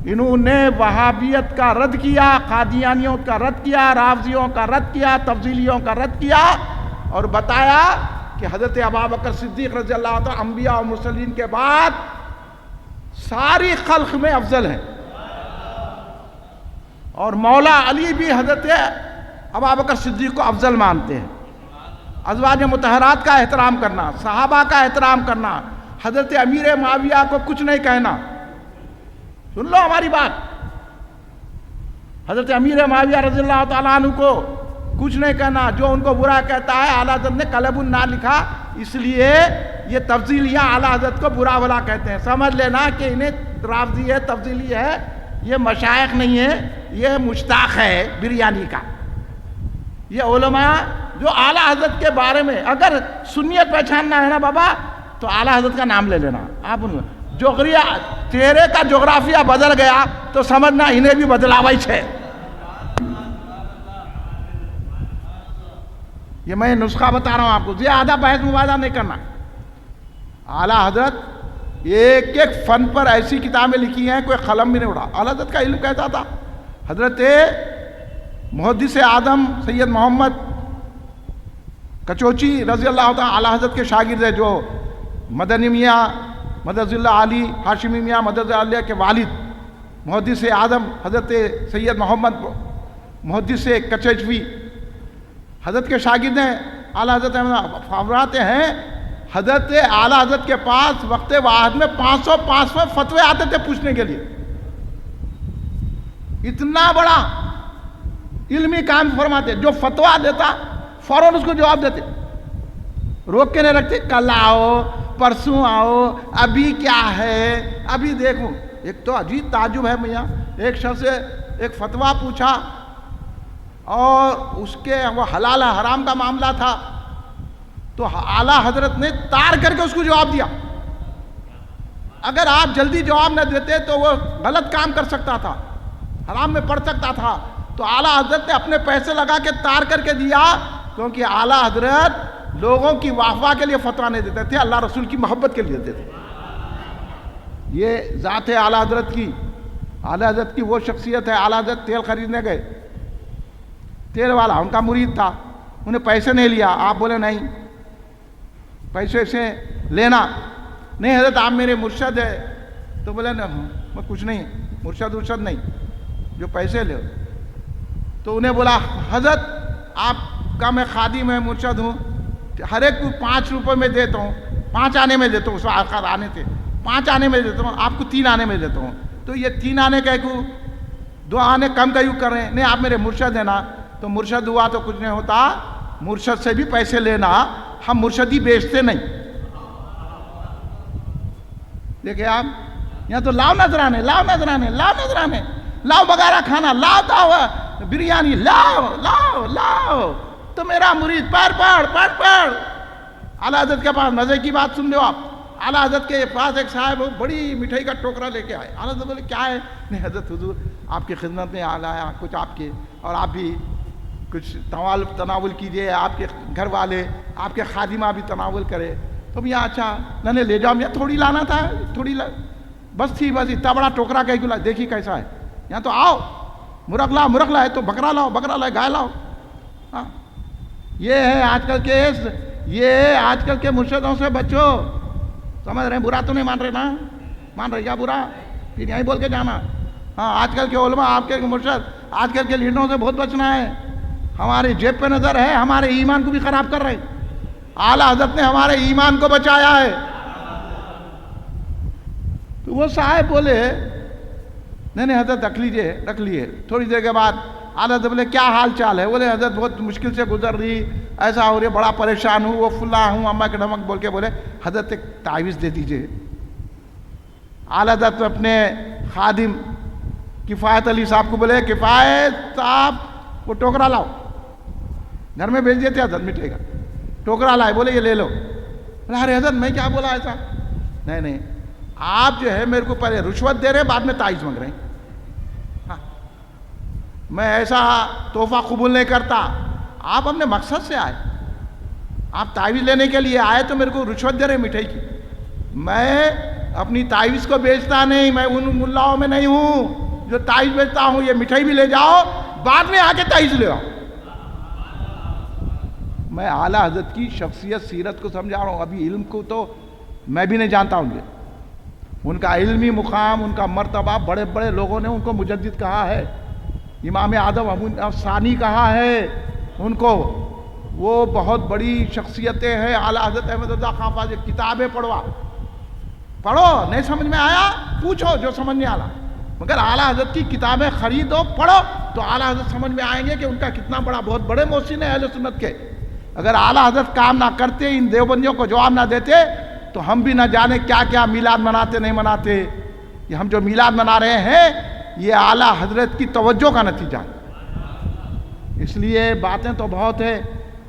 انہوں نے وہابیت کا رد کیا، قادیانیوں کا رد کیا، رافضیوں کا رد کیا، تفضیلیوں کا رد کیا اور بتایا کہ حضرت ابوبکر صدیق رضی اللہ عنہ انبیاء و مرسلین کے بعد ساری خلق میں افضل ہیں. اور مولا علی بھی حضرت ابوبکر صدیق کو افضل مانتے ہیں. ازواج مطہرات کا احترام کرنا، صحابہ کا احترام کرنا، حضرت امیر معاویہ کو کچھ نہیں کہنا. سن لو ہماری بات. حضرت امیر معاویہ رضی اللہ تعالیٰ عنہ کو کچھ نہیں کہنا، جو ان کو برا کہتا ہے اعلیٰ حضرت نے قلب النار لکھا، اس لیے یہ تفضیلیہ اعلیٰ حضرت کو برا بھلا کہتے ہیں. سمجھ لینا کہ انہیں رافضی ہے، تفضیلی ہے، یہ مشائخ نہیں ہے، یہ مشتاق ہے بریانی کا. یہ علماء جو اعلیٰ حضرت کے بارے میں اگر سنیت پہچاننا ہے نا بابا تو اعلیٰ حضرت کا نام لے لینا. آپ تیرے کا جغرافیہ بدل گیا تو سمجھنا انہیں بھی بدلا ہوا ہے. یہ میں نسخہ بتا رہا ہوں آپ کو، زیادہ بحث مباحثہ نہیں کرنا. اعلیٰ حضرت ایک ایک فن پر ایسی کتابیں لکھی ہیں کوئی قلم بھی نہیں اڑا. اعلیٰ حضرت کا علم کیسا تھا؟ حضرت محدث اعظم سید محمد کچوچی رضی اللہ تعالیٰ اعلیٰ حضرت کے شاگرد ہیں، جو مدنی میاں مدد اللہ علی ہاشمی میاں مدد اللہ کے والد محدث اعظم حضرت سید محمد محدث کچوچی حضرت کے شاگرد ہیں. اعلیٰ حضرت فرماتے ہیں حضرت اعلیٰ حضرت کے پاس وقت واحد میں 500 فتوے آتے تھے پوچھنے کے لیے. اتنا بڑا علمی کام فرماتے، جو فتویٰ دیتا فوراً اس کو جواب دیتے، روک کے نہیں رکھتے. کل آؤ، پرسوں آؤ، ابھی کیا ہے، ابھی دیکھوں. ایک تو عجیب تعجب ہے میاں، ایک شخص سے ایک فتویٰ پوچھا اور اس کے وہ حلال حرام کا معاملہ تھا، تو اعلیٰ حضرت نے تار کر کے اس کو جواب دیا. اگر آپ جلدی جواب نہ دیتے تو وہ غلط کام کر سکتا تھا، حرام میں پڑ سکتا تھا. تو اعلیٰ حضرت نے اپنے پیسے لگا کے تار کر کے دیا، کیونکہ اعلیٰ حضرت لوگوں کی واہ واہ کے لیے فتویٰ نہیں دیتے تھے، اللہ رسول کی محبت کے لیے دیتے تھے. یہ ذات ہے اعلیٰ حضرت کی. اعلیٰ حضرت کی وہ شخصیت ہے. اعلیٰ حضرت تیل خریدنے گئے، تیل والا ان کا مرید تھا، انہیں پیسے نہیں لیا. آپ بولے نہیں پیسے سے لینا نہیں، حضرت آپ میرے مرشد ہے. تو بولے نہیں میں کچھ نہیں، مرشد نہیں، جو پیسے لے. تو انہیں بولا حضرت آپ کا میں خادم ہے، مرشد ہوں، ہر ایک کو 5 روپے میں دیتا ہوں، 5 آنے میں دیتا ہوں. اس وقت آنے تھے، 5 آنے میں دیتا ہوں، آپ کو 3 آنے میں دیتا ہوں. تو یہ 3 آنے کا کو 2 آنے کم کا یوں کر رہے ہیں. نہیں آپ میرے مرشد ہیں نا. تو مرشد ہوا تو کچھ نہیں ہوتا، مرشد سے بھی پیسے لینا، ہم مرشدی بیچتے نہیں. دیکھیں آپ یہاں تو لاؤ نذرانے، لاؤ نذرانے، لاؤ نذرانے، لاؤ بغیرہ کھانا، لاؤ دعوت بریانی، لاؤ لاؤ لاؤ. تو میرا مرید پڑھ. اعلیٰ حضرت کے پاس مزے کی بات سن لو آپ. اعلیٰ حضرت کے پاس ایک صاحب بڑی مٹھائی کا ٹوکرا لے کے آئے. اعلیٰ حضرت بولے کیا ہے؟ نہیں حضرت حضور آپ کی خدمت میں آیا کچھ آپ کے، اور آپ بھی کچھ تناول کیجئے، آپ کے گھر والے آپ کے خادمہ بھی تناول کرے. تو بھیا اچھا نہیں لے جاؤ، یہ تھوڑی لانا تھا، تھوڑی بس اتنا بڑا ٹوکرا کہیں کو دیکھیے کیسا ہے. یہاں تو آؤ مرغ لاؤ ہے تو بکرا لاؤ، گائے لاؤ. ہاں یہ ہے آج کل کے مرشدوں سے بچو. سمجھ رہے ہیں؟ برا تو نہیں مان رہے نا؟ مان رہے کیا برا؟ پھر یہیں بول کے جانا. ہاں آج کل کے علماء، آپ کے مرشد آج کل کے لیڈروں سے بہت بچنا ہے. ہماری جیب پہ نظر ہے، ہمارے ایمان کو بھی خراب کر رہے. اعلیٰ حضرت نے ہمارے ایمان کو بچایا ہے. تو وہ صاحب بولے نہیں حضرت رکھ لیجئے. تھوڑی دیر کے بعد اعلیٰ حضرت بولے کیا حال چال ہے؟ بولے حضرت بہت مشکل سے گزر رہی، ایسا ہو رہی، بڑا پریشان ہوں، وہ فلاں ہوں، اماں کے ڈھمک بول کے بولے حضرت ایک تعویذ دے دیجئے. اعلیٰ حضرت اپنے خادم کفایت علی صاحب کو بولے کفایت صاحب وہ ٹوکرا لاؤ. گھر میں بھیج دیتے حضرت مٹھائی کا ٹوکرا لائے. بولے یہ لے لو. بولے ارے حضرت میں کیا بولا ایسا؟ نہیں آپ جو ہے میرے کو پہلے رشوت دے رہے ہیں، بعد میں تعویذ مانگ رہے ہیں. ہاں میں ایسا تحفہ قبول نہیں کرتا. آپ اپنے مقصد سے آئے، آپ تعویذ لینے کے لیے آئے تو میرے کو رشوت دے رہے مٹھائی کی. میں اپنی تعویذ کو بیچتا نہیں، میں ان ملاؤں میں نہیں ہوں جو تعویذ بیچتا ہوں. یہ مٹھائی بھی لے جاؤ، بعد میں آ کے تعویذ لے آؤ. میں اعلیٰ حضرت کی شخصیت سیرت کو سمجھا رہا ہوں. ابھی علم کو تو میں بھی نہیں جانتا ہوں. ان کا علمی مقام، ان کا مرتبہ، بڑے بڑے لوگوں نے ان کو مجدد کہا ہے. امام اعظم ابو ثانی کہا ہے ان کو. وہ بہت بڑی شخصیتیں ہیں. اعلیٰ حضرت احمد رضا خان فاضل کتابیں پڑھو، نہیں سمجھ میں آیا پوچھو جو سمجھ نہیں آیا. مگر اعلیٰ حضرت کی کتابیں خریدو پڑھو تو اعلیٰ حضرت سمجھ میں آئیں گے کہ ان کا کتنا بہت بڑے محسن ہیں اہل سنت کے. اگر اعلیٰ حضرت کام نہ کرتے، ان دیوبندیوں کو جواب نہ دیتے، تو ہم بھی نہ جانے کیا کیا میلاد مناتے نہیں مناتے. یہ ہم جو میلاد منا رہے ہیں یہ اعلیٰ حضرت کی توجہ کا نتیجہ ہے. اس لیے باتیں تو بہت ہے.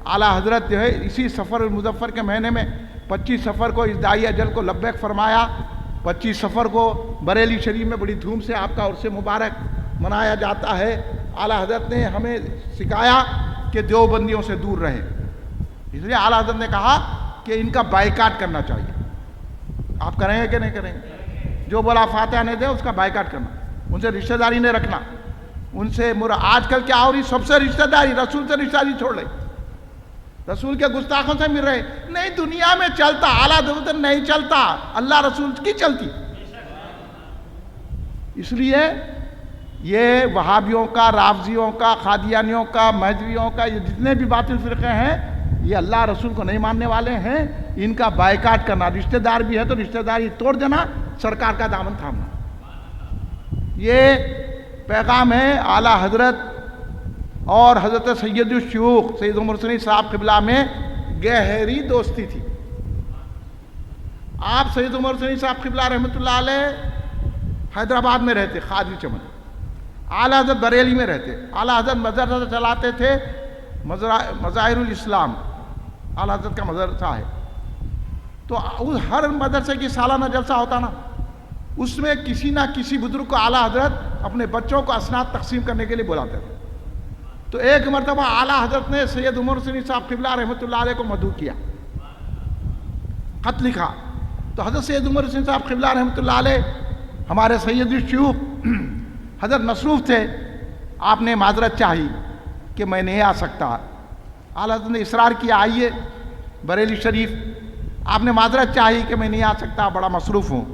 اعلیٰ حضرت جو ہے اسی سفر المظفر کے مہینے میں 25 سفر کو اس داعی اجل کو لبیک فرمایا. 25 سفر کو بریلی شریف میں بڑی دھوم سے آپ کا عرس مبارک منایا جاتا ہے. اعلیٰ حضرت نے ہمیں سکھایا کہ دیوبندیوں سے دور رہے. اس لیے اعلیٰ حضرت نے کہا کہ ان کا بائیکاٹ کرنا چاہیے. آپ کریں گے کہ نہیں کریں گے؟ جو بولا فاتحہ نہیں دے اس کا بائیکاٹ کرنا، ان سے رشتہ داری نہیں رکھنا، ان سے آج کل کیا ہو رہی، سب سے رشتہ داری، رسول سے رشتہ داری چھوڑ رہے، رسول کے گستاخوں سے مل رہے. نہیں دنیا میں چلتا، اعلیٰ حضرت نہیں چلتا، اللہ رسول کی چلتی. اس لیے یہ وہابیوں کا، رافضیوں کا، قادیانیوں کا، مہدویوں کا، یہ جتنے بھی باطل فرقے ہیں یہ اللہ رسول کو نہیں ماننے والے ہیں. ان کا بائیکاٹ کرنا، رشتہ دار بھی ہے تو رشتہ داری توڑ دینا، سرکار کا دامن تھامنا. یہ پیغام ہے اعلیٰ حضرت اور حضرت سید الشیوخ سید عمر حسین صاحب قبلہ میں گہری دوستی تھی. آپ سید عمر حسین صاحب قبلہ رحمۃ اللہ علیہ حیدرآباد میں رہتے، خادری چمن. اعلیٰ حضرت بریلی میں رہتے. اعلیٰ حضرت مدرسہ چلاتے تھے مظاہر الاسلام، اعلیٰ حضرت کا مدرسہ ہے. تو ہر مدرسے کی سالانہ جلسہ ہوتا نا، اس میں کسی نہ کسی بزرگ کو اعلیٰ حضرت اپنے بچوں کو اسناد تقسیم کرنے کے لیے بلاتے تھے. تو ایک مرتبہ اعلیٰ حضرت نے سید عمر حسین صاحب قبلہ رحمۃ اللہ علیہ کو مدعو کیا، خط لکھا. تو حضرت سید عمر حسین صاحب قبلہ رحمۃ اللہ علیہ ہمارے سید الشیوخ حضرت مصروف تھے. آپ نے معذرت چاہی کہ میں نہیں آ سکتا. اعلیٰ حضرت نے اصرار کیا آئیے بریلی شریف. آپ نے معذرت چاہی کہ میں نہیں آ سکتا، بڑا مصروف ہوں.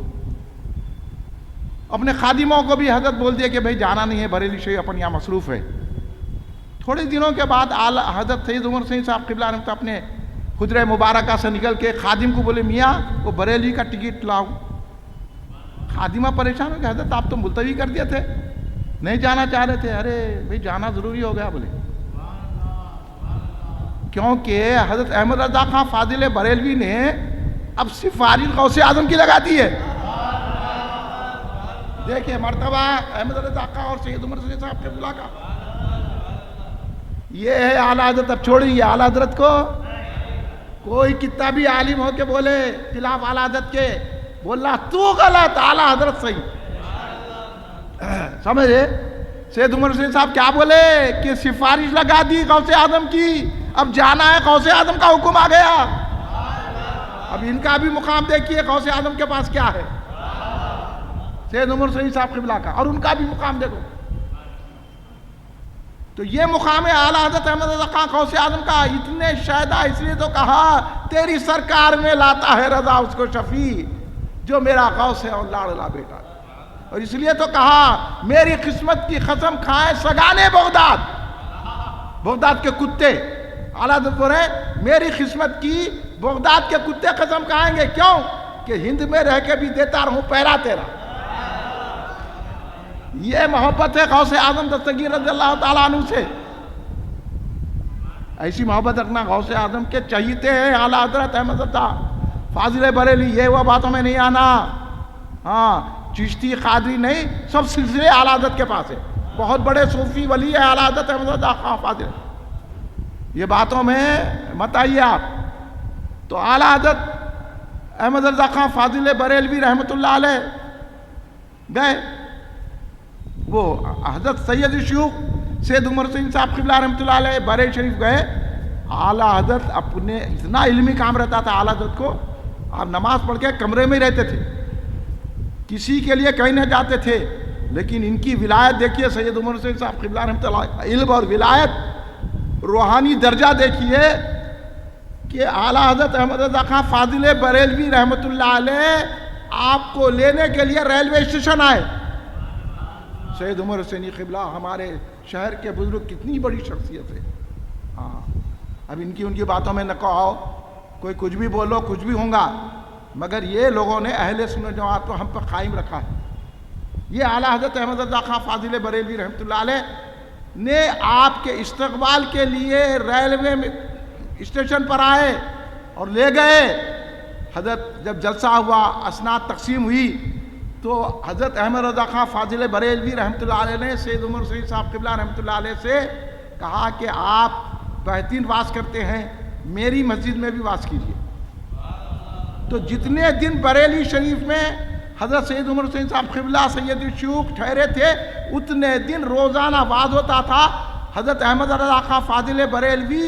اپنے خادموں کو بھی حضرت بول دیا کہ بھائی جانا نہیں ہے بریلی شریف، اپن یہاں مصروف ہے. تھوڑے دنوں کے بعد اعلیٰ حضرت سید عمر حسین صاحب قبلہ رحمۃ اللہ اپنے حجرہ مبارکہ سے نکل کے خادم کو بولے میاں وہ بریلی کا ٹکٹ لاؤ. خادمہ پریشان ہو کہ حضرت آپ تو ملتوی کر دیے تھے، نہیں جانا چاہ رہے تھے. ارے بھائی جانا ضروری ہو گیا بولے، کیونکہ حضرت احمد رضا خان فاضل بریلوی نے اب سفارش غوث اعظم کی لگا دی ہے. دیکھیں مرتبہ احمد رضا خان اور سید عمر حسین صاحب قبلہ کا یہ ہے. اعلیٰ حضرت اب چھوڑیں گے اعلیٰ حضرت کو. کوئی کتنا بھی عالم ہو کے بولے خلاف اعلیٰ حضرت کے، بولنا تو غلط، اعلیٰ حضرت صحیح. سمجھے؟ سید عمر حسین صاحب کیا بولے کہ سفارش لگا دی غوث اعظم کی، اب جانا ہے، غوث اعظم کا حکم آ گیا. اب ان کا بھی مقام دیکھیے غوث اعظم کے پاس کیا ہے، سید عمر حسین صاحب قبلہ کا، اور ان کا بھی مقام دیکھو. تو یہ مقام ہے اعلیٰ حضرت احمد رضا خان غوث اعظم کا. اتنے شہدا، اس لیے تو کہا تیری سرکار میں لاتا ہے رضا اس کو شفیع، جو میرا غوث ہے اور لاڑلا بیٹا. اور اس لیے تو کہا میری قسمت کی قسم کھائیں سگانے بغداد، بغداد کے کتے. اعلیٰ حضرت بول رہے ہیں میری قسمت کی بغداد کے کتے قسم کھائیں گے. کیوں کہ ہند میں رہ کے بھی دیتا رہوں پہرا تیرا. یہ محبت ہے غوث اعظم دستگیر رضی اللہ تعالیٰ عنہ سے. ایسی محبت رکھنا غوث اعظم کے چہیتے ہیں اعلیٰ حضرت احمد رضا فاضل بریلی. یہ وہ باتوں میں نہیں آنا. ہاں چشتی قادری نہیں، سب سلسلے اعلیٰ حضرت کے پاس ہے. بہت بڑے صوفی ولی ہے اعلیٰ حضرت احمد رضا خان فاضل. یہ باتوں میں مت آئیے آپ. تو اعلیٰ حضرت احمد رضا خان فاضل بریلوی رحمۃ اللہ علیہ گئے. وہ حضرت سید الشیوخ سید عمر حسین صاحب قبلہ رحمۃ اللہ علیہ بریلی شریف گئے. اعلیٰ حضرت اپنے اتنا علمی کام رہتا تھا اعلیٰ حضرت کو، آپ نماز پڑھ کے کمرے میں ہی رہتے تھے، کسی کے لیے کہیں نہ جاتے تھے. لیکن ان کی ولایت دیکھیے سید عمر حسین صاحب قبلہ رحمۃ اللہ، علم اور ولایت، روحانی درجہ دیکھیے کہ اعلیٰ حضرت احمد رضا خان فاضل بریلوی رحمۃ اللہ علیہ آپ کو لینے کے لیے ریلوے اسٹیشن آئے. سید عمر حسینی قبلہ ہمارے شہر کے بزرگ کتنی بڑی شخصیت ہے. ہاں اب ان کی باتوں میں نہ کہو، کوئی کچھ بھی بولو، کچھ بھی ہوں گا، مگر یہ لوگوں نے اہل سنت جماعت کو ہم پر قائم رکھا ہے. یہ اعلیٰ حضرت احمد رضا خان فاضل بریلوی رحمۃ اللہ علیہ نے آپ کے استقبال کے لیے ریلوے میں اسٹیشن پر آئے اور لے گئے. حضرت جب جلسہ ہوا، اسناد تقسیم ہوئی، تو حضرت احمد رضا خان فاضل بریلوی رحمۃ اللہ علیہ نے سید عمر حسین صاحب قبلہ رحمۃ اللہ علیہ سے کہا کہ آپ بہترین واز کرتے ہیں، میری مسجد میں بھی واز کیجیے. تو جتنے دن بریلی شریف میں حضرت سید عمر حسین صاحب قبلہ سید الشیوخ ٹھہرے تھے، اتنے دن روزانہ واز ہوتا تھا. حضرت احمد رضا خان فاضل بریلوی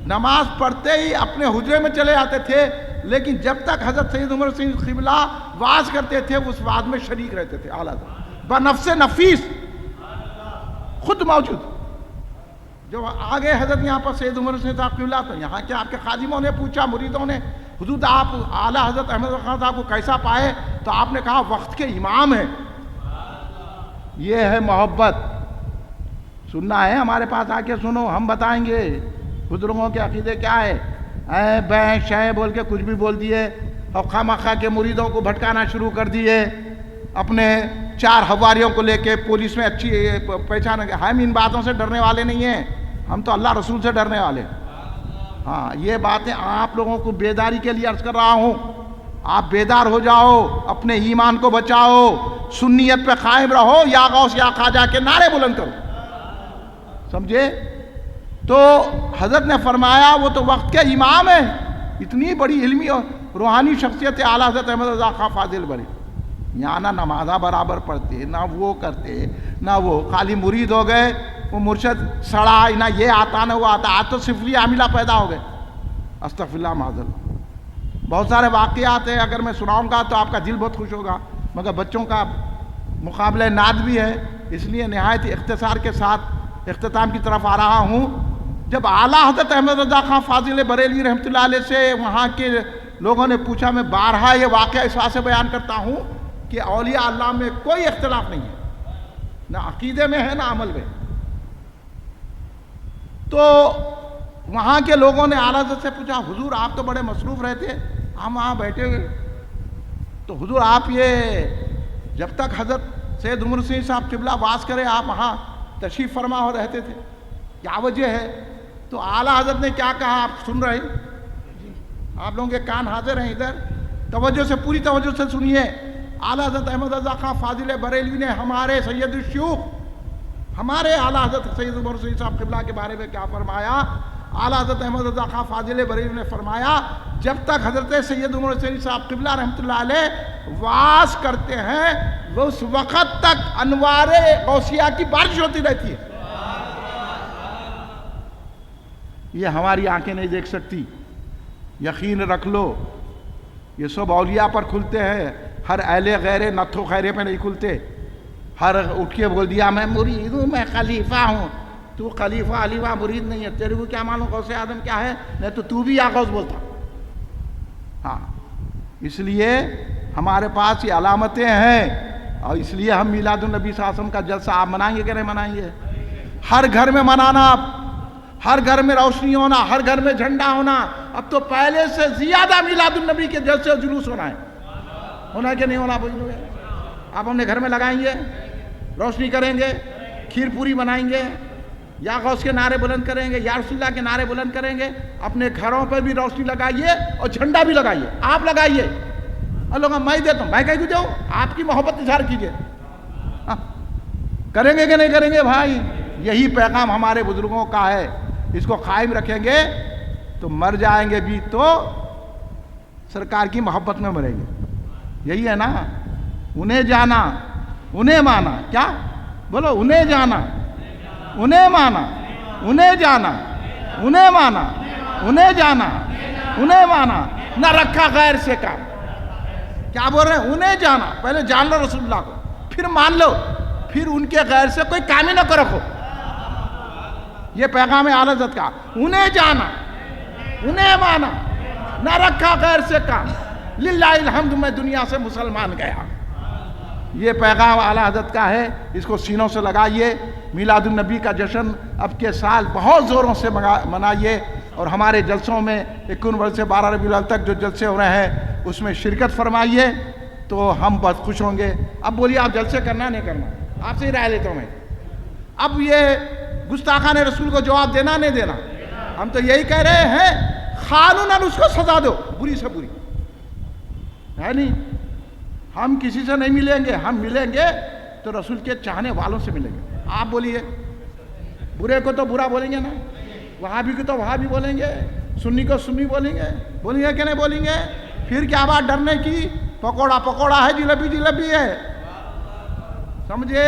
نماز پڑھتے ہی اپنے حجرے میں چلے آتے تھے، لیکن جب تک حضرت سید عمر حسین قبلہ واز کرتے تھے اس واز میں شریک رہتے تھے. اعلیٰ بنفس نفیس خود موجود. جو آگے حضرت یہاں پر سید عمر حسین صاحب قبلہ، تو یہاں کے آپ کے خادموں نے پوچھا، مریدوں نے، حضور آپ اعلیٰ حضرت احمد رضا خان صاحب کو کیسا پائے؟ تو آپ نے کہا وقت کے امام ہیں. یہ ہے محبت. سننا ہے ہمارے پاس آ کے سنو، ہم بتائیں گے بزرگوں کے عقیدے کیا ہے. اے بیں شے بول کے کچھ بھی بول دیے اور خواہ کے مریدوں کو بھٹکانا شروع کر دیے. اپنے 4 حواریوں کو لے کے پولیس میں اچھی پہچان. ہم ان باتوں سے ڈرنے والے نہیں ہیں، ہم تو اللہ رسول سے ڈرنے والے ہیں. ہاں یہ باتیں آپ لوگوں کو بیداری کے لیے عرض کر رہا ہوں. آپ بیدار ہو جاؤ، اپنے ایمان کو بچاؤ، سنیت پہ قائم رہو، یا غوث یا خواجہ کے نعرے بلند کرو. سمجھے؟ تو حضرت نے فرمایا وہ تو وقت کے امام ہیں. اتنی بڑی علمی اور روحانی شخصیت اعلیٰ حضرت احمد رضا خان فاضل بری. یہاں نہ نمازہ برابر پڑھتے، نہ وہ کرتے، نہ وہ خالی مرید ہو گئے. وہ مرشد سڑا، نہ یہ آتا نہ وہ آتا. آج تو صفری عاملہ پیدا ہو گئے. استغفر اللہ معاذ. بہت سارے واقعات ہیں، اگر میں سناؤں گا تو آپ کا دل بہت خوش ہوگا، مگر بچوں کا مقابلہ نعت بھی ہے، اس لیے نہایت اختصار کے ساتھ اختتام کی طرف آ رہا ہوں. جب اعلیٰ حضرت احمد رضا خان فاضل بریلوی رحمۃ اللہ علیہ سے وہاں کے لوگوں نے پوچھا، میں بارہا یہ واقعہ اس واسطے بیان کرتا ہوں کہ اولیاء اللہ میں کوئی اختلاف نہیں ہے، نہ عقیدے میں ہے نہ عمل میں. تو وہاں کے لوگوں نے اعلیٰ حضرت سے پوچھا، حضور آپ تو بڑے مصروف رہتے، ہم وہاں بیٹھے ہوئے، تو حضور آپ یہ جب تک حضرت سید عمر حسین صاحب قبلہ واز کرے آپ وہاں تشریف فرما ہو رہتے تھے، کیا وجہ ہے؟ تو اعلیٰ حضرت نے کیا کہا آپ سن رہے ہیں؟ آپ لوگوں کے کان حاضر ہیں ادھر، توجہ سے، پوری توجہ سے سنیے. اعلیٰ حضرت احمد رضا خان فاضل بریلوی نے ہمارے سید الشیوخ، ہمارے اعلیٰ حضرت سید عمر حسین صاحب قبلہ کے بارے میں کیا فرمایا؟ اعلیٰ حضرت احمد رضا خان فاضل بریلوی نے فرمایا، جب تک حضرت سید عمر حسین صاحب قبلہ رحمۃ اللہ علیہ واز کرتے ہیں وہ اس وقت تک انوار غوثیہ کی بارش ہوتی رہتی ہے. یہ ہماری آنکھیں نہیں دیکھ سکتی، یقین رکھ لو. یہ سب اولیاء پر کھلتے ہیں، ہر اہل غیر نتھو خیرے پہ نہیں کھلتے. ہر اٹھ کے بول دیا میں مرید ہوں، میں خلیفہ ہوں. تو خلیفہ علیفہ مرید نہیں ہے، تیرے کو کیا معلوم غوث اعظم کیا ہے؟ نہیں تو بھی یا غوث بولتا. ہاں اس لیے ہمارے پاس یہ علامتیں ہیں، اور اس لیے ہم میلاد النبی صلی اللہ علیہ وسلم کا جلسہ آپ منائیں گے کہ نہیں منائیں گے؟ ہر گھر میں منانا، ہر گھر میں روشنی ہونا، ہر گھر میں جھنڈا ہونا. اب تو پہلے سے زیادہ میلاد النبی کے جلسے اور جلوس ہونا ہے. ہونا کہ نہیں ہونا؟ آپ اپنے گھر میں لگائیں گے، روشنی کریں گے، کھیر پوری بنائیں گے، یا غوث کے نعرے بلند کریں گے، یا رسول اللہ کے نعرے بلند کریں گے. اپنے گھروں پر بھی روشنی لگائیے اور جھنڈا بھی لگائیے. آپ لگائیے اور لوگوں میں دیتا ہوں، میں کہیں جاؤں، آپ کی محبت اظہار کیجیے. کریں گے کہ نہیں کریں گے بھائی؟ یہی پیغام ہمارے بزرگوں کا ہے. اس کو قائم رکھیں گے تو مر جائیں گے بھی تو سرکار کی محبت میں مریں گے. یہی ہے نا، انہیں جانا انہیں مانا. کیا بولو؟ انہیں جانا انہیں مانا، انہیں جانا انہیں مانا، انہیں جانا انہیں مانا، نہ رکھا غیر سے کام. کیا بول رہے ہیں؟ انہیں جانا. پہلے جان لو رسول اللہ کو، پھر مان لو، پھر ان کے غیر سے کوئی کام ہی نہ کرو. یہ پیغام ہے اعلیٰ حضرت کا. انہیں جانا انہیں مانا، نہ رکھا غیر سے کام. للہ الحمد میں دنیا سے مسلمان گیا. یہ پیغام اعلیٰ حضرت کا ہے. اس کو سینوں سے لگائیے. میلاد النبی کا جشن اب کے سال بہت زوروں سے منائیے، اور ہمارے جلسوں میں 51 سے 12 ربیع الاول تک جو جلسے ہو رہے ہیں اس میں شرکت فرمائیے. تو ہم بہت خوش ہوں گے. اب بولیے آپ جلسے کرنا نہیں کرنا, آپ سے ہی رائے لیتا ہوں میں. اب یہ گستاخان رسول کو جواب دینا نہیں دینا, ہم تو یہی کہہ رہے ہیں قانوناً اس کو سزا دو, بری سے بری ہے نہیں. ہم کسی سے نہیں ملیں گے, ہم ملیں گے تو رسول کے چاہنے والوں سے ملیں گے. آپ بولیے, برے کو تو برا بولیں گے نا, وہابی کو تو وہابی بولیں گے, سنی کو سنی بولیں گے کہ نہیں بولیں گے؟ پھر کیا بات ڈرنے کی؟ پکوڑا پکوڑا ہے, جلیبی جلیبی ہے. سمجھے,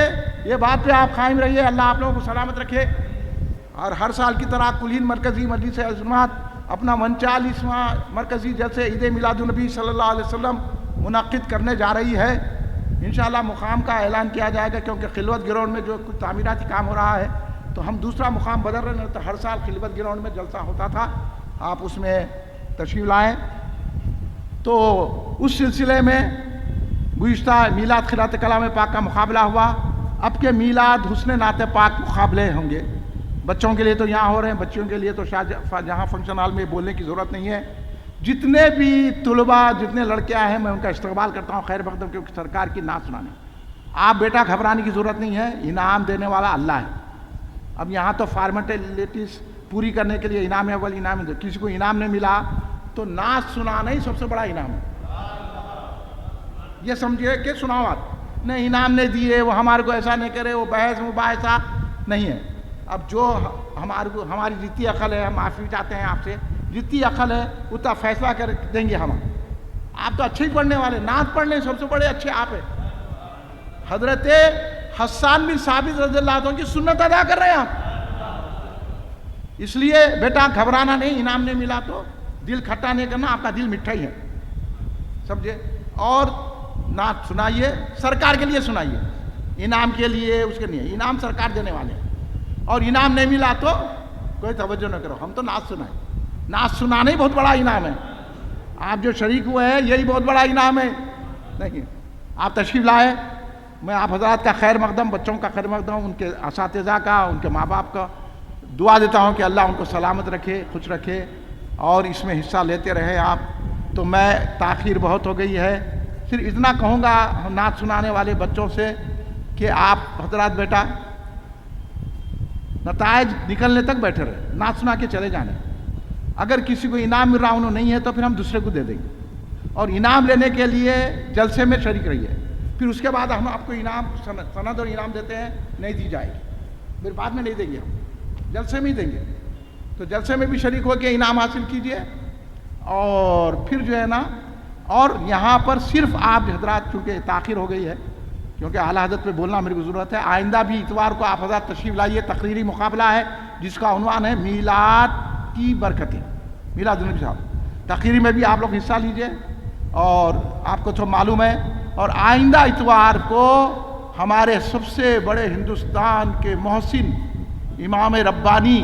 یہ بات پہ آپ قائم رہیے. اللہ آپ لوگوں کو سلامت رکھے. اور ہر سال کی طرح کلین مرکزی مجلس عظمت اپنا 39واں مرکزی جلسے عید میلاد النبی صلی اللہ علیہ وسلم منعقد کرنے جا رہی ہے. انشاءاللہ مقام کا اعلان کیا جائے گا, کیونکہ خلوت گراؤنڈ میں جو کچھ تعمیراتی کام ہو رہا ہے تو ہم دوسرا مقام بدل رہے ہیں. تو ہر سال خلوت گراؤنڈ میں جلسہ ہوتا تھا, آپ اس میں تشریف لائیں. تو اس سلسلے میں گزشتہ میلاد خیرات کلام پاک کا مقابلہ ہوا. اب کے میلاد حسن نعت پاک مقابلے ہوں گے. بچوں کے لیے تو یہاں ہو رہے ہیں, بچوں کے لیے تو جہاں فنکشن ہال میں بولنے کی ضرورت نہیں ہے. جتنے بھی طلباء, جتنے لڑکیاں ہیں, میں ان کا استقبال کرتا ہوں خیر مقدم, کیونکہ سرکار کی نعت سنانے. آپ بیٹا گھبرانے کی ضرورت نہیں ہے, انعام دینے والا اللہ ہے. اب یہاں تو فارمیلٹیز پوری کرنے کے لیے انعام اول انعام, کسی کو انعام نہیں ملا تو نعت سنانا ہی سب سے بڑا انعام ہے. یہ سمجھے کہ سناؤ آپ نہیں, انعام نہیں دیے, وہ ہمارے کو ایسا نہیں کرے, وہ بحث مباحثہ نہیں ہے. اب جو ہماری جتنی عقل ہے, ہم معافی چاہتے ہیں آپ سے, جتنی عقل ہے اتنا فیصلہ کر دیں گے ہم. آپ تو اچھے ہی پڑھنے والے, نعت پڑھنے سب سے بڑے اچھے آپ ہیں. حضرت حسان بن ثابت رضی اللہ عنہ کی سنت ادا کر رہے ہیں آپ. اس لیے بیٹا گھبرانا نہیں, انعام نہیں ملا تو دل کھٹا نہیں کرنا, آپ کا دل مٹھا ہی ہے, سمجھے. اور نعت سنائیے, سرکار کے لیے سنائیے, انعام کے لیے اس کے لیے. انعام سرکار دینے والے ہیں, اور انعام نہیں ملا تو کوئی توجہ نہ کرو, ہم تو نعت سنائیں. نعت سنانا ہی بہت بڑا انعام ہے. آپ جو شریک ہوئے ہیں یہی بہت بڑا انعام ہے. نہیں, آپ تشریف لائے. میں آپ حضرات کا خیر مقدم, بچوں کا خیر مقدم, ان کے اساتذہ کا, ان کے ماں باپ کا دعا دیتا ہوں کہ اللہ ان کو سلامت رکھے, خوش رکھے, اور اس میں حصہ لیتے رہے آپ. تو میں تاخیر بہت ہو گئی ہے, صرف اتنا کہوں گا نعت سنانے والے بچوں سے کہ آپ حضرات بیٹا نتائج نکلنے تک بیٹھے رہے, نعت سنا کے چلے جانے. اگر کسی کو انعام مل رہا انہوں نہیں ہے تو پھر ہم دوسرے کو دے دیں گے. اور انعام لینے کے لیے جلسے میں شریک رہیے, پھر اس کے بعد ہم آپ کو انعام سند اور انعام دیتے ہیں, نہیں دی جائے گی, پھر بعد میں نہیں دیں گے, ہم جلسے میں ہی دیں گے. تو جلسے میں بھی شریک ہو کے انعام حاصل کیجئے. اور پھر جو ہے نا, اور یہاں پر صرف آپ حضرات, چونکہ تاخیر ہو گئی ہے, کیونکہ اعلیٰ حضرت پہ بولنا میرے کو ضرورت ہے, آئندہ بھی اتوار کو آپ حضرات تشریف لائیے. تقریری مقابلہ ہے جس کا عنوان ہے میلاد کی برکتیں, میلاد النبی صاحب. تقریری میں بھی آپ لوگ حصہ لیجئے, اور آپ کو تو معلوم ہے. اور آئندہ اتوار کو ہمارے سب سے بڑے ہندوستان کے محسن امام ربانی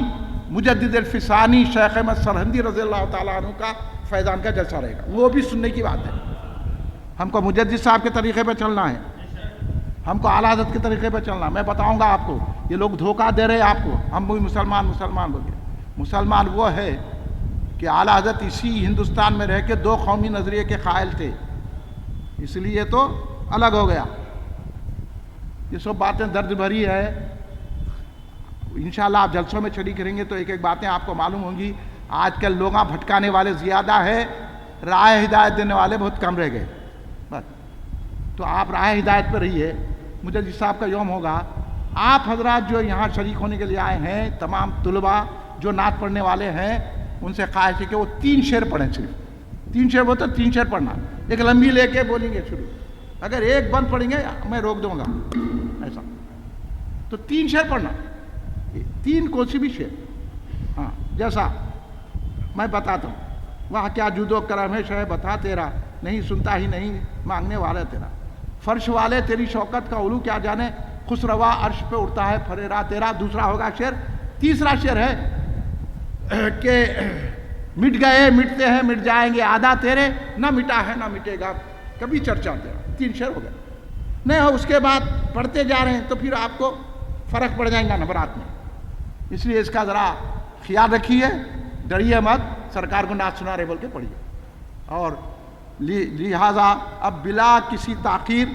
مجدد الفسانی شیخ احمد سرہندی رضی اللہ تعالیٰ عنہ کا فیضان کا جلسہ رہے گا. وہ بھی سننے کی بات ہے. ہم کو مجدد صاحب کے طریقے پہ چلنا ہے, ہم کو اعلیٰ حضرت کے طریقے پہ چلنا. میں بتاؤں گا آپ کو, یہ لوگ دھوکہ دے رہے ہیں آپ کو, ہم بھی مسلمان بول کے. مسلمان وہ ہے کہ اعلیٰ حضرت اسی ہندوستان میں رہ کے دو قومی نظریے کے قائل تھے, اس لیے تو الگ ہو گیا. یہ سب باتیں درد بھری ہے. انشاءاللہ آپ جلسوں میں شریک کریں گے تو ایک ایک باتیں آپ کو معلوم ہوں گی. آج کل لوگاں بھٹکانے والے زیادہ ہے, راہ ہدایت دینے والے بہت کم رہ گئے. بس تو آپ راہ ہدایت پہ رہیے. مجدد صاحب کا یوم ہوگا. آپ حضرات جو یہاں شریک ہونے کے لیے آئے ہیں, تمام طلباء جو نعت پڑھنے والے ہیں, ان سے خواہش ہے کہ وہ 3 شعر پڑھیں. صرف 3 شعر بولتے, 3 شعر پڑھنا. ایک لمبی لے کے بولیں گے شروع, اگر ایک بند پڑھیں گے میں روک دوں گا ایسا. تو 3 شعر پڑھنا, 3 کوئی بھی شعر. ہاں, جیسا میں بتاتا ہوں. وہاں کیا جود و کرم ہے شہ بتا تیرا, نہیں سنتا ہی نہیں مانگنے والا تیرا. فرش والے تیری شوکت کا علو کیا جانے, خوش روا عرش پہ اڑتا ہے فریرا تیرا. دوسرا ہوگا شعر. تیسرا شعر ہے کہ مٹ گئے مٹتے ہیں مٹ جائیں گے آدھا تیرے, نہ مٹا ہے نہ مٹے گا کبھی چرچا تیرا. 3 شعر ہو گئے. نہیں ہو اس کے بعد پڑھتے جا رہے ہیں تو پھر آپ کو فرق پڑ جائیں گا نمبرات میں. اس لیے اس کا ذرا خیال رکھیے, ڈریے مت. سرکار کو نعت سنا رہے بول کے پڑھیے. اور لہٰذا اب بلا کسی تاخیر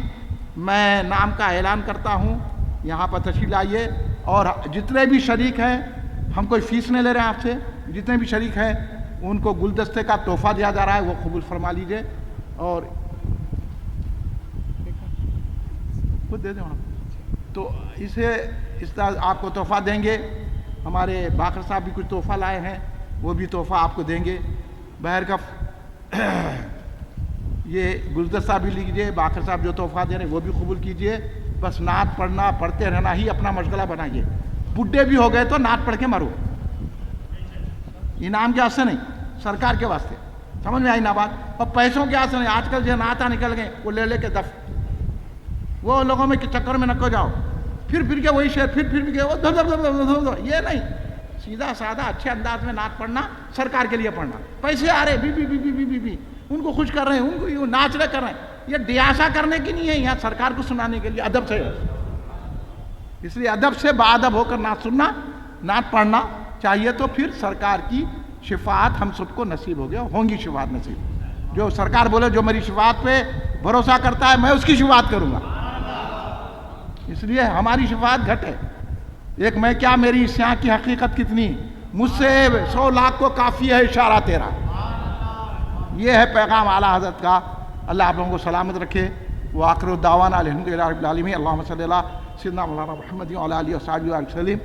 میں نام کا اعلان کرتا ہوں، یہاں پر تشریف لائیے، اور جتنے بھی شریک ہیں، ہم کوئی فیس نہیں لے رہے ہیں آپ سے، جتنے بھی شریک ہیں ان کو گلدستے کا تحفہ دیا جا رہا ہے، وہ قبول فرما لیجئے، اور خود دے دیں تو اسے اس طرح آپ کو تحفہ دیں گے۔ ہمارے باقر صاحب بھی کچھ تحفہ لائے ہیں، وہ بھی تحفہ آپ کو دیں گے۔ بہرکیف یہ گلدستہ بھی لیجئے، باقر صاحب جو تحفہ دے رہے ہیں وہ بھی قبول کیجئے۔ بس نعت پڑھنا، پڑھتے رہنا ہی اپنا مشغلہ بنائیے۔ بڈھے بھی ہو گئے تو نعت پڑھ کے مرو، انعام کے واسطے نہیں، سرکار کے واسطے، سمجھ میں آئی نا بات؟ اور پیسوں کے واسطے نہیں۔ آج کل جو نعتیں نکل گئے وہ لے کے دف، وہ لوگوں میں چکر میں نہ جاؤ، پھر کے وہی شعر، پھر کے وہ یہ نہیں، سیدھا سادہ اچھے انداز میں نعت پڑھنا، سرکار کے لیے پڑھنا۔ پیسے آ رہے بی ان کو خوش کر رہے ہیں، ان کو یہ ناچ رہے کر رہے ہیں، یہ ڈیاسا کرنے کی نہیں ہے، یہاں سرکار کو سنانے کے لیے ادب سے، اس لیے ادب سے باادب ہو کر نعت سننا، نعت پڑھنا چاہیے، تو پھر سرکار کی شفاعت ہم سب کو نصیب ہو گیا، ہوں گی شفاعت نصیب۔ جو سرکار بولے جو میری شفاعت پہ بھروسہ کرتا ہے میں اس کی شفاعت کروں گا، اس لیے ہماری شفاعت گھٹ ہے۔ ایک میں کیا میری اس یہاں کی حقیقت کتنی، مجھ سے 100 لاکھ کو کافی ہے اشارہ تیرا، یہ ہے پیغام اعلیٰ حضرت کا۔ اللہ آپ لوگوں کو سلامت رکھے۔ وآخر دعوانا الحمدللہ رب العالمین، اللہم صلی اللہ سیدنا مولانا محمد وعلی آلہ وصحبہ وسلم۔